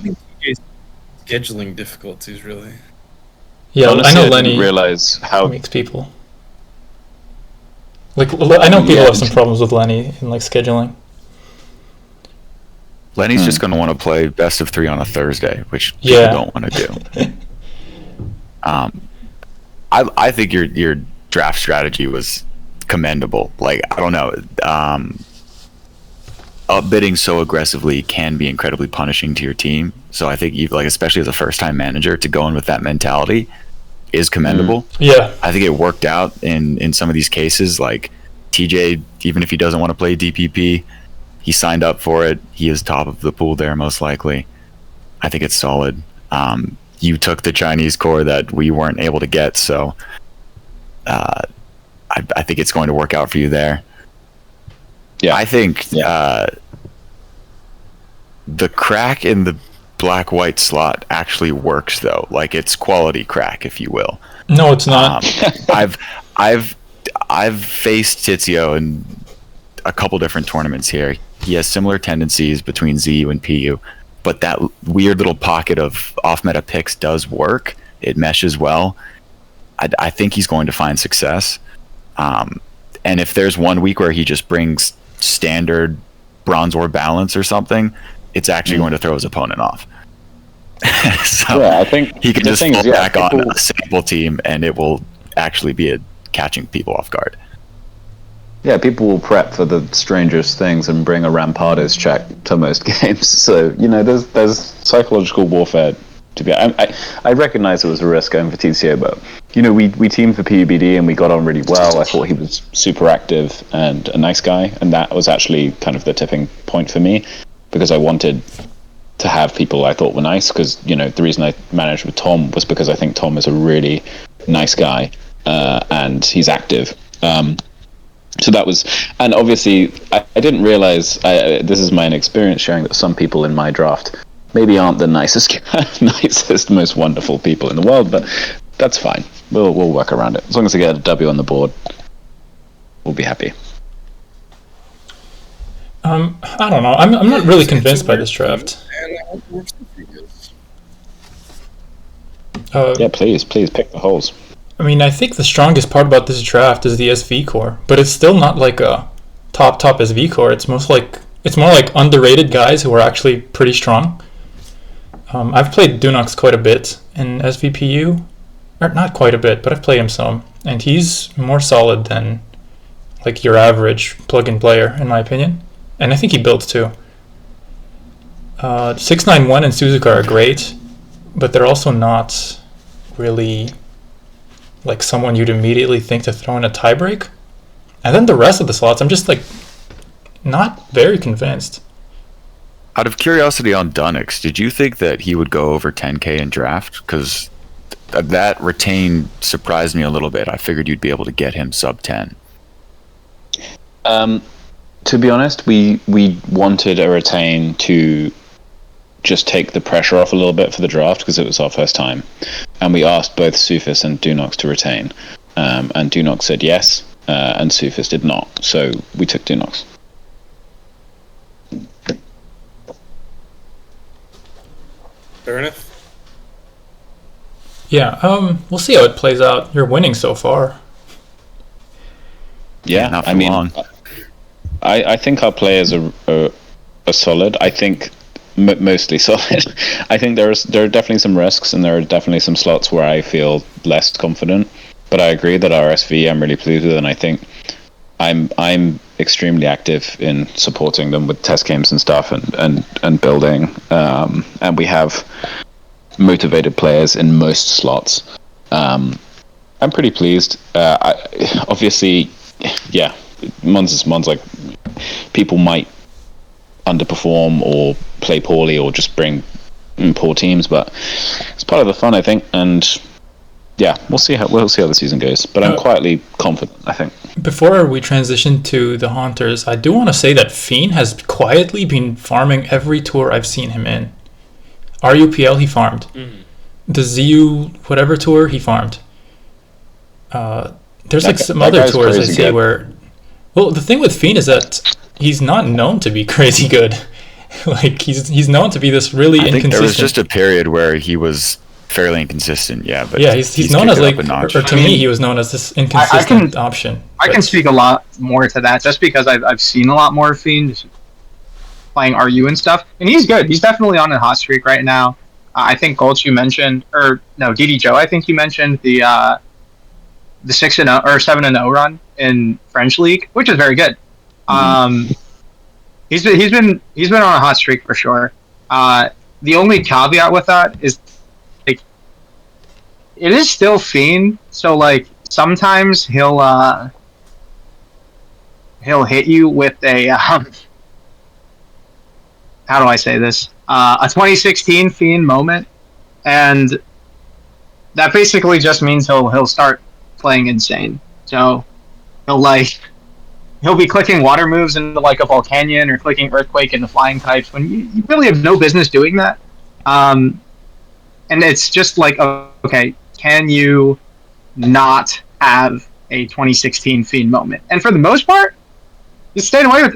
Scheduling difficulties, really. Yeah, honestly, I know I Lenny didn't realize how makes people. I know people have some problems with Lenny in scheduling. Lenny's just going to want to play best of 3 on a Thursday, which people don't want to do. I think your draft strategy was commendable. I don't know. Upbidding so aggressively can be incredibly punishing to your team. So I think, especially as a first-time manager, to go in with that mentality is commendable. Yeah. I think it worked out in some of these cases. Like TJ, even if he doesn't want to play DPP, he signed up for it. He is top of the pool there, most likely. I think it's solid. You took the Chinese core that we weren't able to get, so I think it's going to work out for you there. Yeah, I think the crack in the black-white slot actually works, though. It's quality crack, if you will. No, it's not. I've faced Tizio in a couple different tournaments here. He has similar tendencies between ZU and PU, but that weird little pocket of off-meta picks does work. It meshes well. I think he's going to find success. And if there's one week where he just brings standard bronze or balance or something, it's actually going to throw his opponent off. So I think he can just fall back on a sample team, and it will actually be catching people off guard. Yeah, people will prep for the strangest things and bring a Rampardos check to most games. So there's psychological warfare to be. I recognize it was a risk going for TCO, but we teamed for PUBD and we got on really well. I thought he was super active and a nice guy, and that was actually kind of the tipping point for me, because I wanted to have people I thought were nice. Because the reason I managed with Tom was because I think Tom is a really nice guy and he's active. So that was, and obviously I didn't realize, this is my inexperience sharing, that some people in my draft maybe aren't the nicest, most wonderful people in the world, but that's fine. We'll work around it. As long as I get a W on the board, we'll be happy. I don't know. I'm not really convinced by this draft. Yeah, please pick the holes. I mean, I think the strongest part about this draft is the SV core, but it's still not like a top SV core. It's more like underrated guys who are actually pretty strong. I've played Dunox quite a bit in SVPU, or not quite a bit, but I've played him some, and he's more solid than like your average plug-in player, in my opinion. And I think he builds too. 691 and Suzuka are great, but they're also not really like someone you'd immediately think to throw in a tiebreak. And then the rest of the slots, I'm just like not very convinced. Out of curiosity on Dunix, did you think that he would go over 10k in draft? Because that retain surprised me a little bit. I figured you'd be able to get him sub 10. To be honest, we wanted a retain to just take the pressure off a little bit for the draft because it was our first time, and we asked both Sufis and Dunox to retain, and Dunox said yes, and Sufis did not, so we took Dunox. Fair enough. Yeah, we'll see how it plays out. You're winning so far. Yeah, not for I mean, long. I think our players are solid. I think mostly solid. I think there are definitely some risks, and there are definitely some slots where I feel less confident. But I agree that our SV I'm really pleased with, and I think I'm extremely active in supporting them with test games and stuff, and building. And we have motivated players in most slots. I'm pretty pleased. Obviously, yeah, Mons, like, people might underperform or play poorly or just bring poor teams, but it's part of the fun, I think. And yeah, we'll see how the season goes. But I'm quietly confident, I think. Before we transition to the Haunters, I do want to say that Fiend has quietly been farming every tour I've seen him in. RUPL, he farmed. The ZU whatever tour, he farmed. There's like some other tours I see where... Well, the thing with Fiend is that he's not known to be crazy good. Like, he's known to be this really inconsistent... I think there was just a period where he was fairly inconsistent, yeah. But yeah, he's known as like... Or to me, he was known as this inconsistent option. I can speak a lot more to that, just because I've seen a lot more of Fiend playing RU and stuff. And he's good. He's definitely on a hot streak right now. I think Gulch, you mentioned... Or, no, DD Joe, I think you mentioned the 6-0 or 7-0 run in French League, which is very good. He's been on a hot streak for sure. The only caveat with that is, like, it is still Fiend, so like sometimes he'll hit you with a how do I say this? A 2016 Fiend moment, and that basically just means he'll start playing insane. So he'll be clicking water moves into like a Volcanion or clicking Earthquake into flying types when you really have no business doing that. And it's just like, okay, can you not have a 2016 Fiend moment? And for the most part, he stayed away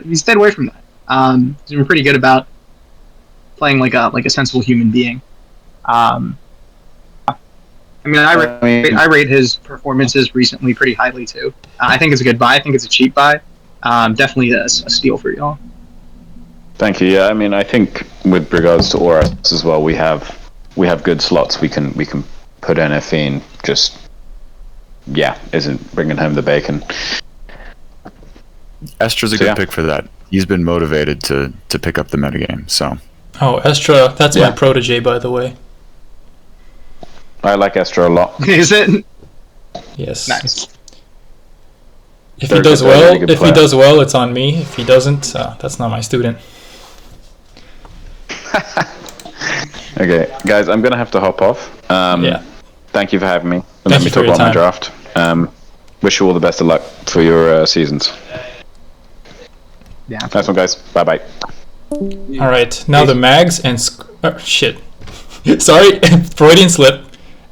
from that. He's been pretty good about playing like a sensible human being. I rate his performances recently pretty highly too. I think it's a good buy. I think it's a cheap buy. Definitely a steal for y'all. Thank you. Yeah, I mean, I think with regards to Auras as well, we have good slots. We can put in a Fiend. Just isn't bringing home the bacon. Estra's a good pick for that. He's been motivated to pick up the metagame. So. Oh, Estra, that's my protege, by the way. I like Estra a lot. Is it? Yes. Nice. If he does well, it's on me. If he doesn't, that's not my student. Okay, guys, I'm gonna have to hop off. Thank you for having me. Let me talk about my draft. Wish you all the best of luck for your seasons. Yeah. Nice one, guys. Bye bye. All right, now the Mags and shit. Sorry, Freudian slip.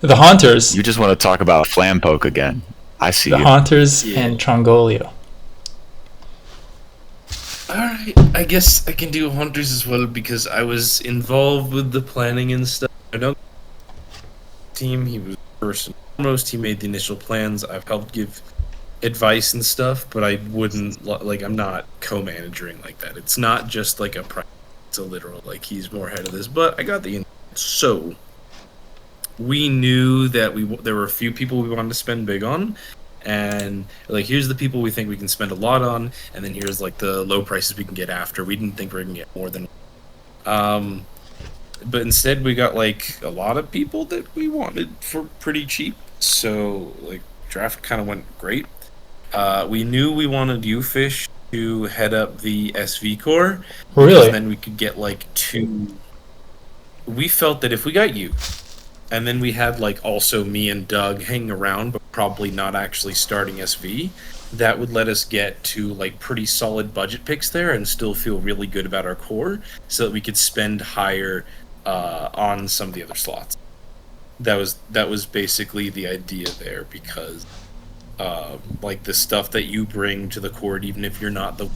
The Haunters. You just want to talk about Flampoke again. I see the Haunters and Trongolio. Alright, I guess I can do Haunters as well because I was involved with the planning and stuff. I don't team, he was person foremost, he made the initial plans. I've helped give advice and stuff, but I wouldn't like. I'm not co-managing like that. It's not just like a private. It's a literal. Like he's more ahead of this, but I got the. So we knew that there were a few people we wanted to spend big on, and like here's the people we think we can spend a lot on, and then here's like the low prices we can get after. We didn't think we were gonna get more than. But instead we got like a lot of people that we wanted for pretty cheap. So like draft kind of went great. We knew we wanted Ufish to head up the SV core. Really? Then we could get like 2. We felt that if we got you, and then we had like also me and Doug hanging around, but probably not actually starting SV, that would let us get to like pretty solid budget picks there and still feel really good about our core, so that we could spend higher on some of the other slots. That was basically the idea there, because like the stuff that you bring to the court, even if you're not the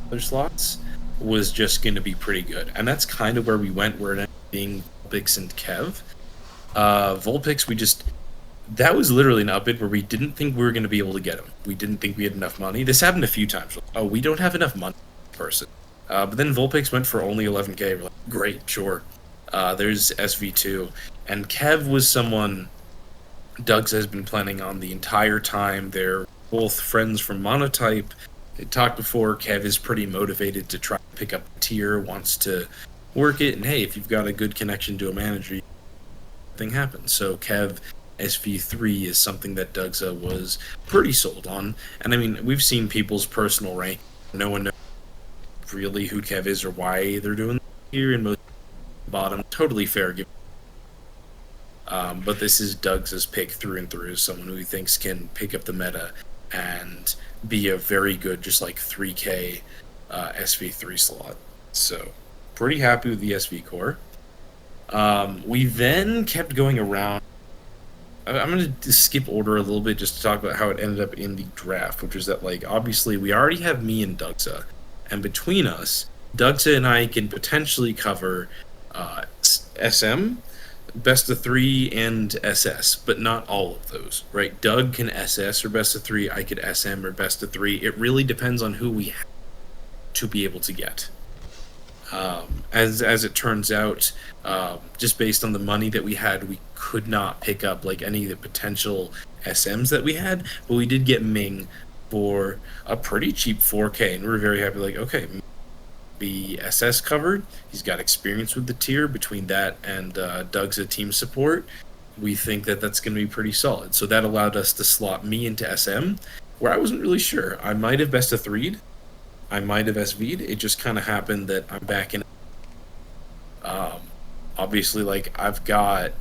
other slots, was just going to be pretty good. And that's kind of where we went. We're ended up being Vulpix and Kev. Vulpix, that was literally an upbid where we didn't think we were going to be able to get him. We didn't think we had enough money. This happened a few times. Oh, we don't have enough money per person. But then Vulpix went for only 11k. We're like, great, sure. There's SV2. And Kev was someone Doug's has been planning on the entire time. They're both friends from Monotype. They talked before. Kev is pretty motivated to try to pick up a tier, wants to work it, and hey, if you've got a good connection to a manager, thing happens. So Kev SV3 is something that Dougza was pretty sold on. And I mean, we've seen people's personal rank. No one knows really who Kev is or why they're doing here in most bottom. Totally fair. But this is Doug's pick through and through, someone who he thinks can pick up the meta and be a very good, just like 3k SV3 slot. So, pretty happy with the SV core. We then kept going around. I'm going to skip order a little bit just to talk about how it ended up in the draft, which is that, like, obviously we already have me and Dougza, and between us, Dougza and I can potentially cover SM, best of 3, and SS, but not all of those, right? Doug can SS or best of 3, I could SM or best of 3. It really depends on who we have to be able to get. As it turns out, just based on the money that we had, we could not pick up like any of the potential SMs that we had, but we did get Ming for a pretty cheap 4k, and we were very happy. Like, okay, be SS covered. He's got experience with the tier. Between that and Doug's team support, we think that that's going to be pretty solid. So that allowed us to slot me into SM, where I wasn't really sure. I might have best of 3'd. I might have SV'd. It just kind of happened that I'm back in. Obviously, like, I've got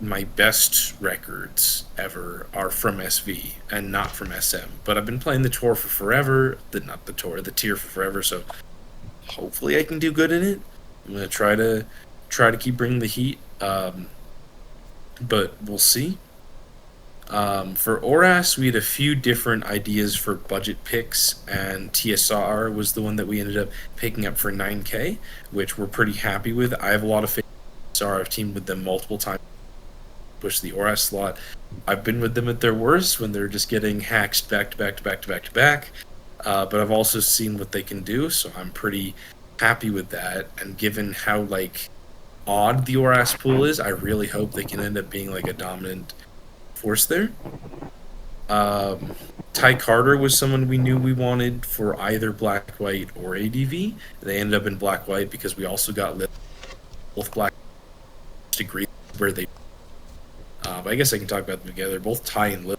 my best records ever are from SV and not from SM. But I've been playing the tour for forever. The tier for forever. So hopefully I can do good in it. I'm gonna try to keep bringing the heat. But we'll see. For Oras, we had a few different ideas for budget picks, and TSR was the one that we ended up picking up for 9k, which we're pretty happy with. I have a lot of faith in TSR. I've teamed with them multiple times, push the Oras slot. I've been with them at their worst when they're just getting hacked back to back to back to back to back. But I've also seen what they can do, so I'm pretty happy with that. And given how like odd the Oras pool is, I really hope they can end up being like a dominant force there. Ty Carter was someone we knew we wanted for either Black White or ADV. They ended up in Black White because we also got both Black degree where they. But I guess I can talk about them together. Both Ty and Lil,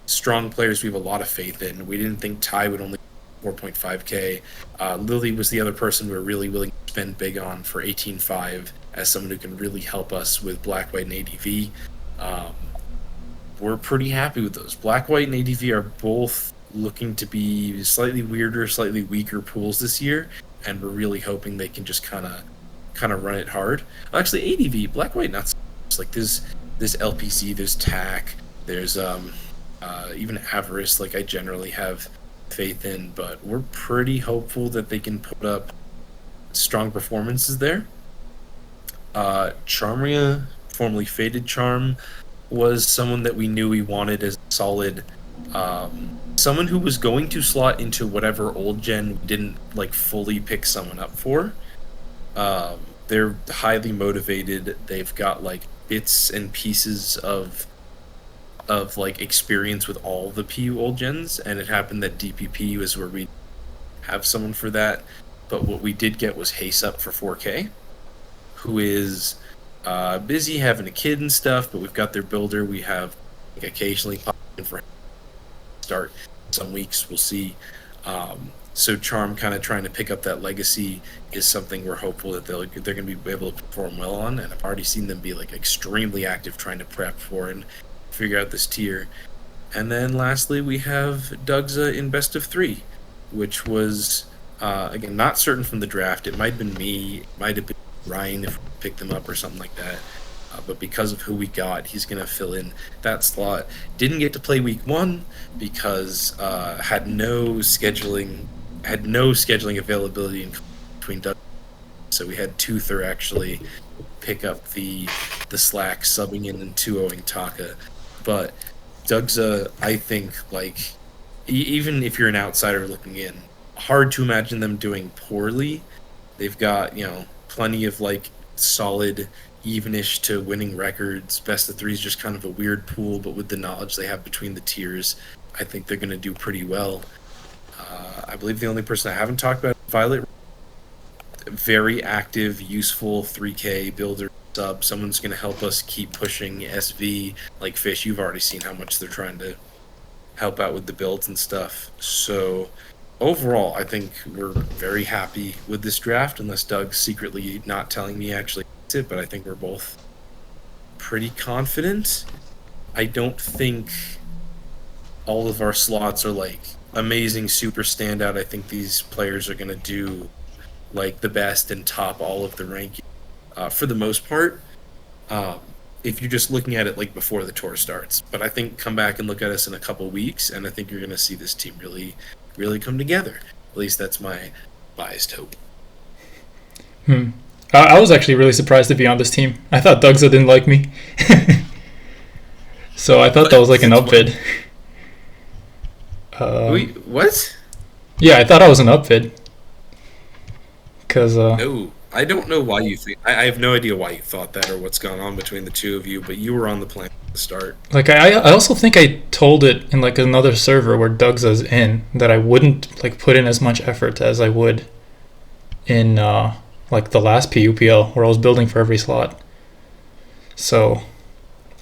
strong players we have a lot of faith in. We didn't think Ty would only 4.5k. Lily was the other person we were really willing to spend big on for 18.5 as someone who can really help us with Black White and ADV. We're pretty happy with those. Black White and ADV are both looking to be slightly weirder, slightly weaker pools this year, and we're really hoping they can just kind of run it hard. Actually, ADV, Black White, not so much. Like there's LPC, there's TAC, there's even Avarice. Like I generally have faith in, but we're pretty hopeful that they can put up strong performances there. Charmria, formerly Faded Charm, was someone that we knew we wanted as solid, someone who was going to slot into whatever old gen we didn't like fully pick someone up for. They're highly motivated. They've got like bits and pieces of like experience with all the PU old gens, and it happened that DPP was where we have someone for that. But what we did get was Haste Up for 4K, who is busy having a kid and stuff, but we've got their builder. We have like, occasionally pop in for start some weeks, we'll see. So Charm kind of trying to pick up that legacy is something we're hopeful that they're going to be able to perform well on, and I've already seen them be like extremely active trying to prep for and figure out this tier. And then lastly, we have Dugza in best of 3, which was again not certain from the draft. It might have been me, it might have been Ryan if we picked them up or something like that. But because of who we got, he's going to fill in that slot. Didn't get to play week 1 because had no scheduling availability in between Doug. So we had Toother actually pick up the slack, subbing in and 2-0ing Taka. But Dugza, I think, like, even if you're an outsider looking in, hard to imagine them doing poorly. They've got, plenty of, like, solid, evenish to winning records. Best of 3 is just kind of a weird pool, but with the knowledge they have between the tiers, I think they're going to do pretty well. I believe the only person I haven't talked about is Violet. Very active, useful 3K builder sub. Someone's going to help us keep pushing SV. Like Fish, you've already seen how much they're trying to help out with the builds and stuff. So overall, I think we're very happy with this draft, unless Doug's secretly not telling me actually it, but I think we're both pretty confident. I don't think all of our slots are like amazing, super standout. I think these players are going to do like the best and top all of the rankings for the most part. If you're just looking at it like before the tour starts, but I think come back and look at us in a couple weeks, and I think you're going to see this team really, really come together. At least that's my biased hope. I was actually really surprised to be on this team. I thought Dugza didn't like me. So I thought that was like an upvid. Wait, what? Yeah, I thought I was an upvid. Because No, I don't know why you think. I have no idea why you thought that or what's gone on between the two of you, but you were on the plan at the start. Like I also think I told it in like another server where Dugza's in that I wouldn't like put in as much effort as I would in like the last PUPL where I was building for every slot. So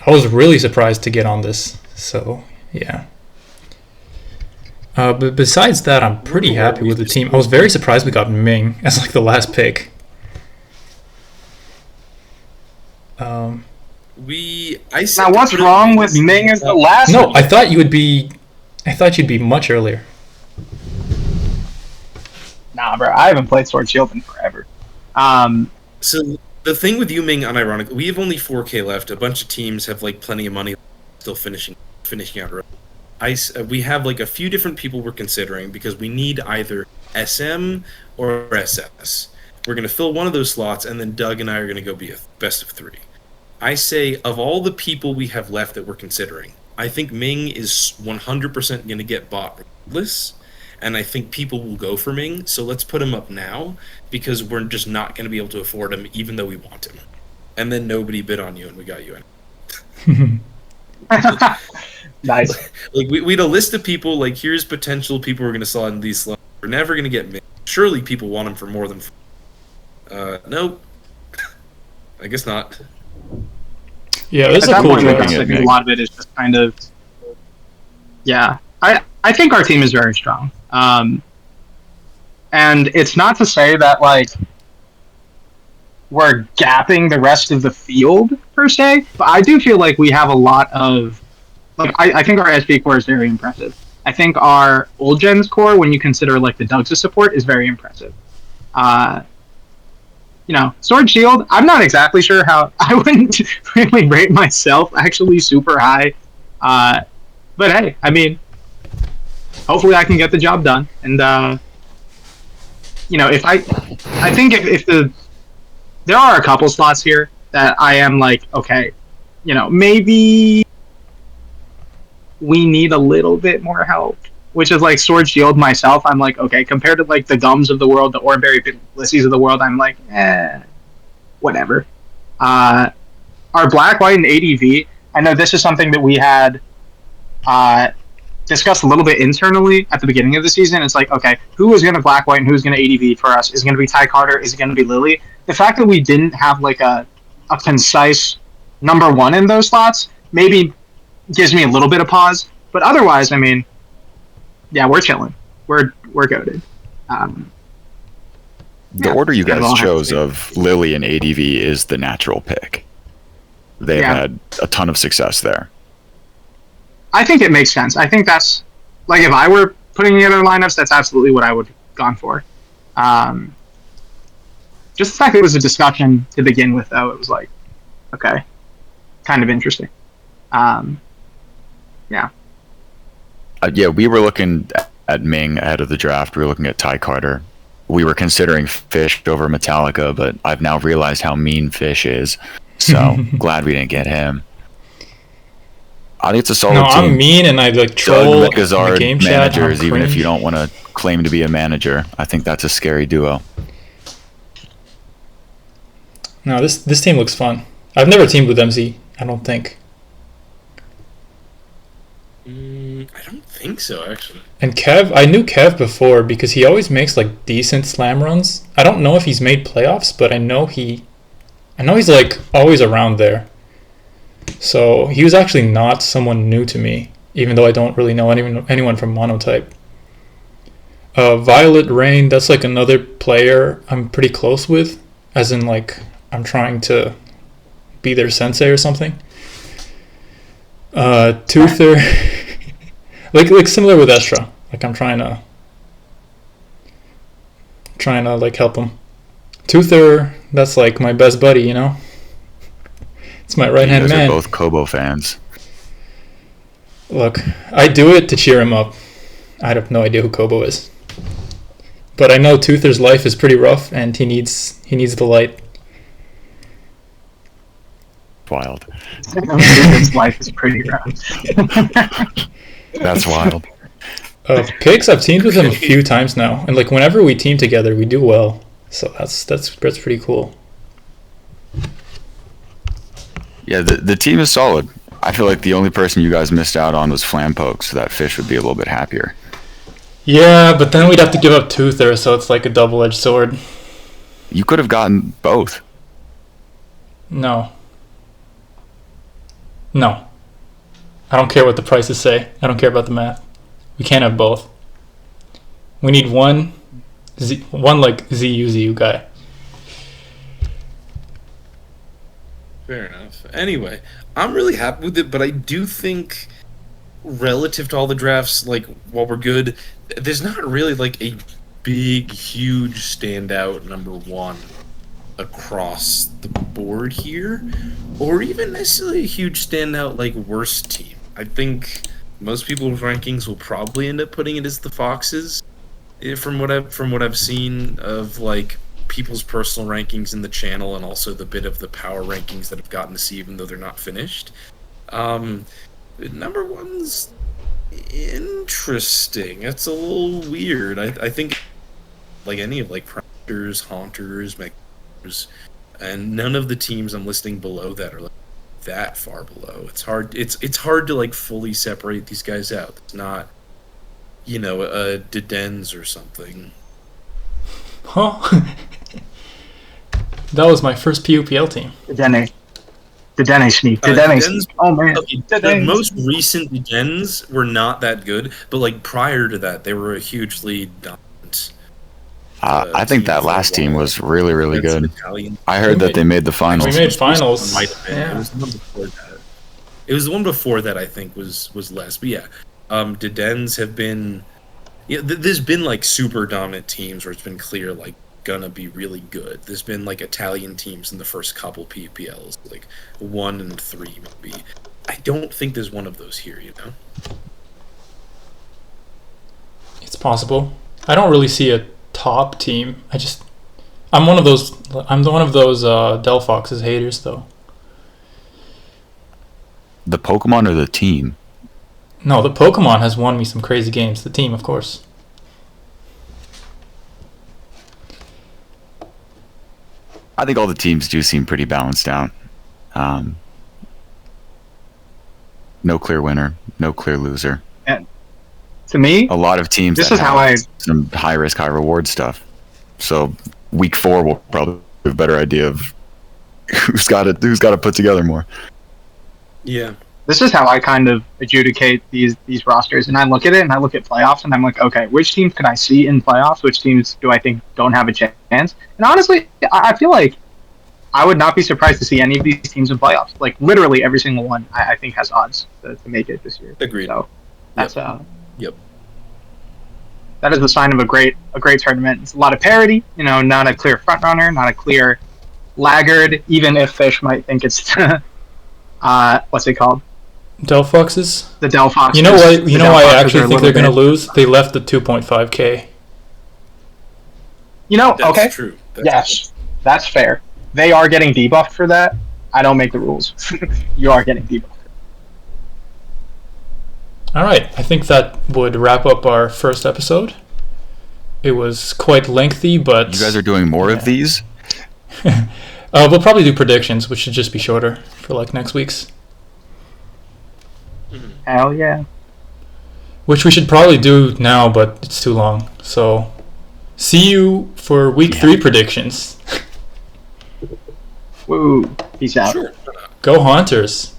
I was really surprised to get on this. So yeah. But besides that, I'm pretty happy with the team. I was very surprised we got Ming as like the last pick. Now, what's wrong with Ming as the last? No, I thought you'd be much earlier. Nah, bro, I haven't played Sword Shield in forever. So the thing with you, Ming, unironically, we have only 4K left. A bunch of teams have like plenty of money still finishing out. We have like a few different people we're considering because we need either SM or SS. We're going to fill one of those slots, and then Doug and I are going to go be a best of 3. I say, of all the people we have left that we're considering, I think Ming is 100% going to get bought regardless, and I think people will go for Ming, so let's put him up now, because we're just not going to be able to afford him, even though we want him. And then nobody bid on you, and we got you in. Nice. Like, we had a list of people, like, here's potential people we're going to slot in these slots. We're never going to get Ming. Surely people want him for more than... Nope. I guess not. Yeah, this is a cool point, draft. I think a lot of it is just kind of... Yeah. I think our team is very strong. And it's not to say that, like, we're gapping the rest of the field, per se, but I do feel like we have a lot of... Like, I think our SP core is very impressive. I think our old gens core, when you consider, like, the Dugza support, is very impressive. Sword Shield, I'm not exactly sure how... I wouldn't really rate myself actually super high. But hey, I mean, hopefully I can get the job done. And, if I think if there are a couple slots here that I am like, okay, maybe we need a little bit more help. Which is like Sword Shield myself. I'm like, okay, compared to like the Gums of the world, the Oreberry Blissies of the world, I'm like, whatever. Our Black, White, and ADV, I know this is something that we had discussed a little bit internally at the beginning of the season. It's like, okay, who is going to Black, White, and who's going to ADV for us? Is it going to be Ty Carter? Is it going to be Lily? The fact that we didn't have like a concise number one in those slots maybe gives me a little bit of pause. But otherwise, I mean, yeah, we're chilling. We're goated. The order you guys chose of Lily and ADV is the natural pick. They've had a ton of success there. I think it makes sense. I think that's, like, if I were putting together lineups, that's absolutely what I would have gone for. Just the fact that it was a discussion to begin with, though, it was like, okay, kind of interesting. We were looking at Ming ahead of the draft. We were looking at Ty Carter. We were considering Fish over Metallica, but I've now realized how mean Fish is. So glad we didn't get him. I think it's a solid team. I'm mean and I like troll Doug Megazard, the game chat. managers, even if you don't want to claim to be a manager. I think that's a scary duo. No, this team looks fun. I've never teamed with MZ, I don't think. I don't think so, actually. And Kev, I knew Kev before because he always makes like decent slam runs. I don't know if he's made playoffs, but I know he's like always around there. So he was actually not someone new to me, even though I don't really know anyone from Monotype. Violet Rain, that's like another player I'm pretty close with, as in like I'm trying to be their sensei or something. Toother, like similar with Estra. Like I'm trying to like help him. Toother, that's like my best buddy, you know. It's my right hand man. You guys are both Kobo fans. Look, I do it to cheer him up. I have no idea who Kobo is, but I know Toother's life is pretty rough, and he needs the light. Wild. Toother's life is pretty rough. That's wild. Pigs, I've teamed with him a few times now, and like whenever we team together, we do well. So that's pretty cool. Yeah, the team is solid. I feel like the only person you guys missed out on was Flampoke, so that Fish would be a little bit happier. Yeah, but then we'd have to give up Toother, so it's like a double-edged sword. You could have gotten both. No. I don't care what the prices say. I don't care about the math. We can't have both. We need one like ZUZU guy. Fair enough. Anyway, I'm really happy with it, but I do think relative to all the drafts, like, while we're good, there's not really like a big, huge standout number one across the board here, or even necessarily a huge standout like worst team. I think most people's rankings will probably end up putting it as the Foxes, from what I've seen of like people's personal rankings in the channel, and also the bit of the power rankings that I've gotten to see, even though they're not finished. Number one's interesting. It's a little weird. I think like any of like Pranksters, Haunters, Magmortars, and none of the teams I'm listing below that are like that far below. It's hard. It's hard to like fully separate these guys out. It's not, a Dedens or something. Huh? That was my first PUPL team. The Dene sneak. Oh man. Okay, the most recent Dedens were not that good, but like prior to that, they were a hugely dominant. I think that last team was really, really good. I heard that they made the finals. We made finals. Yeah. It was the one before that. It was the one before that I think was less. But yeah, Dedens have been. Yeah, there's been like super dominant teams where it's been clear like gonna be really good. There's been like Italian teams in the first couple PUPLs, like 1 and 3 maybe. I don't think there's one of those here, It's possible. I don't really see a top team. I'm one of those Delphox's haters though. The Pokemon or the team? No, the Pokemon has won me some crazy games. The team, of course. I think all the teams do seem pretty balanced out. No clear winner, no clear loser. To me, A lot of teams this that is have how I some high risk, high reward stuff. So week 4 we'll probably have a better idea of who's got to put together more. Yeah. this is how I kind of adjudicate these rosters, and I look at it and I look at playoffs and I'm like, okay, which teams can I see in playoffs? Which teams do I think don't have a chance? And honestly, I feel like I would not be surprised to see any of these teams in playoffs. Like literally every single one, I think has odds to make it this year. Agreed. So that's Yep. that is the sign of a great tournament. It's a lot of parity, not a clear front runner, not a clear laggard, even if Fish might think it's what's it called? Delphoxes? The Delphoxes. You know why? The You know why I Delphoxes actually are a think they're little going to bit- lose? They left the 2.5k. That's okay. true. Yes, that's fair. They are getting debuffed for that. I don't make the rules. You are getting debuffed. All right, I think that would wrap up our first episode. It was quite lengthy, but You guys are doing more of these? we'll probably do predictions, which should just be shorter for like next week's. Hell yeah. Which we should probably do now, but it's too long. So, see you for week 3 predictions. Woo. Peace out. Sure. Go Haunters!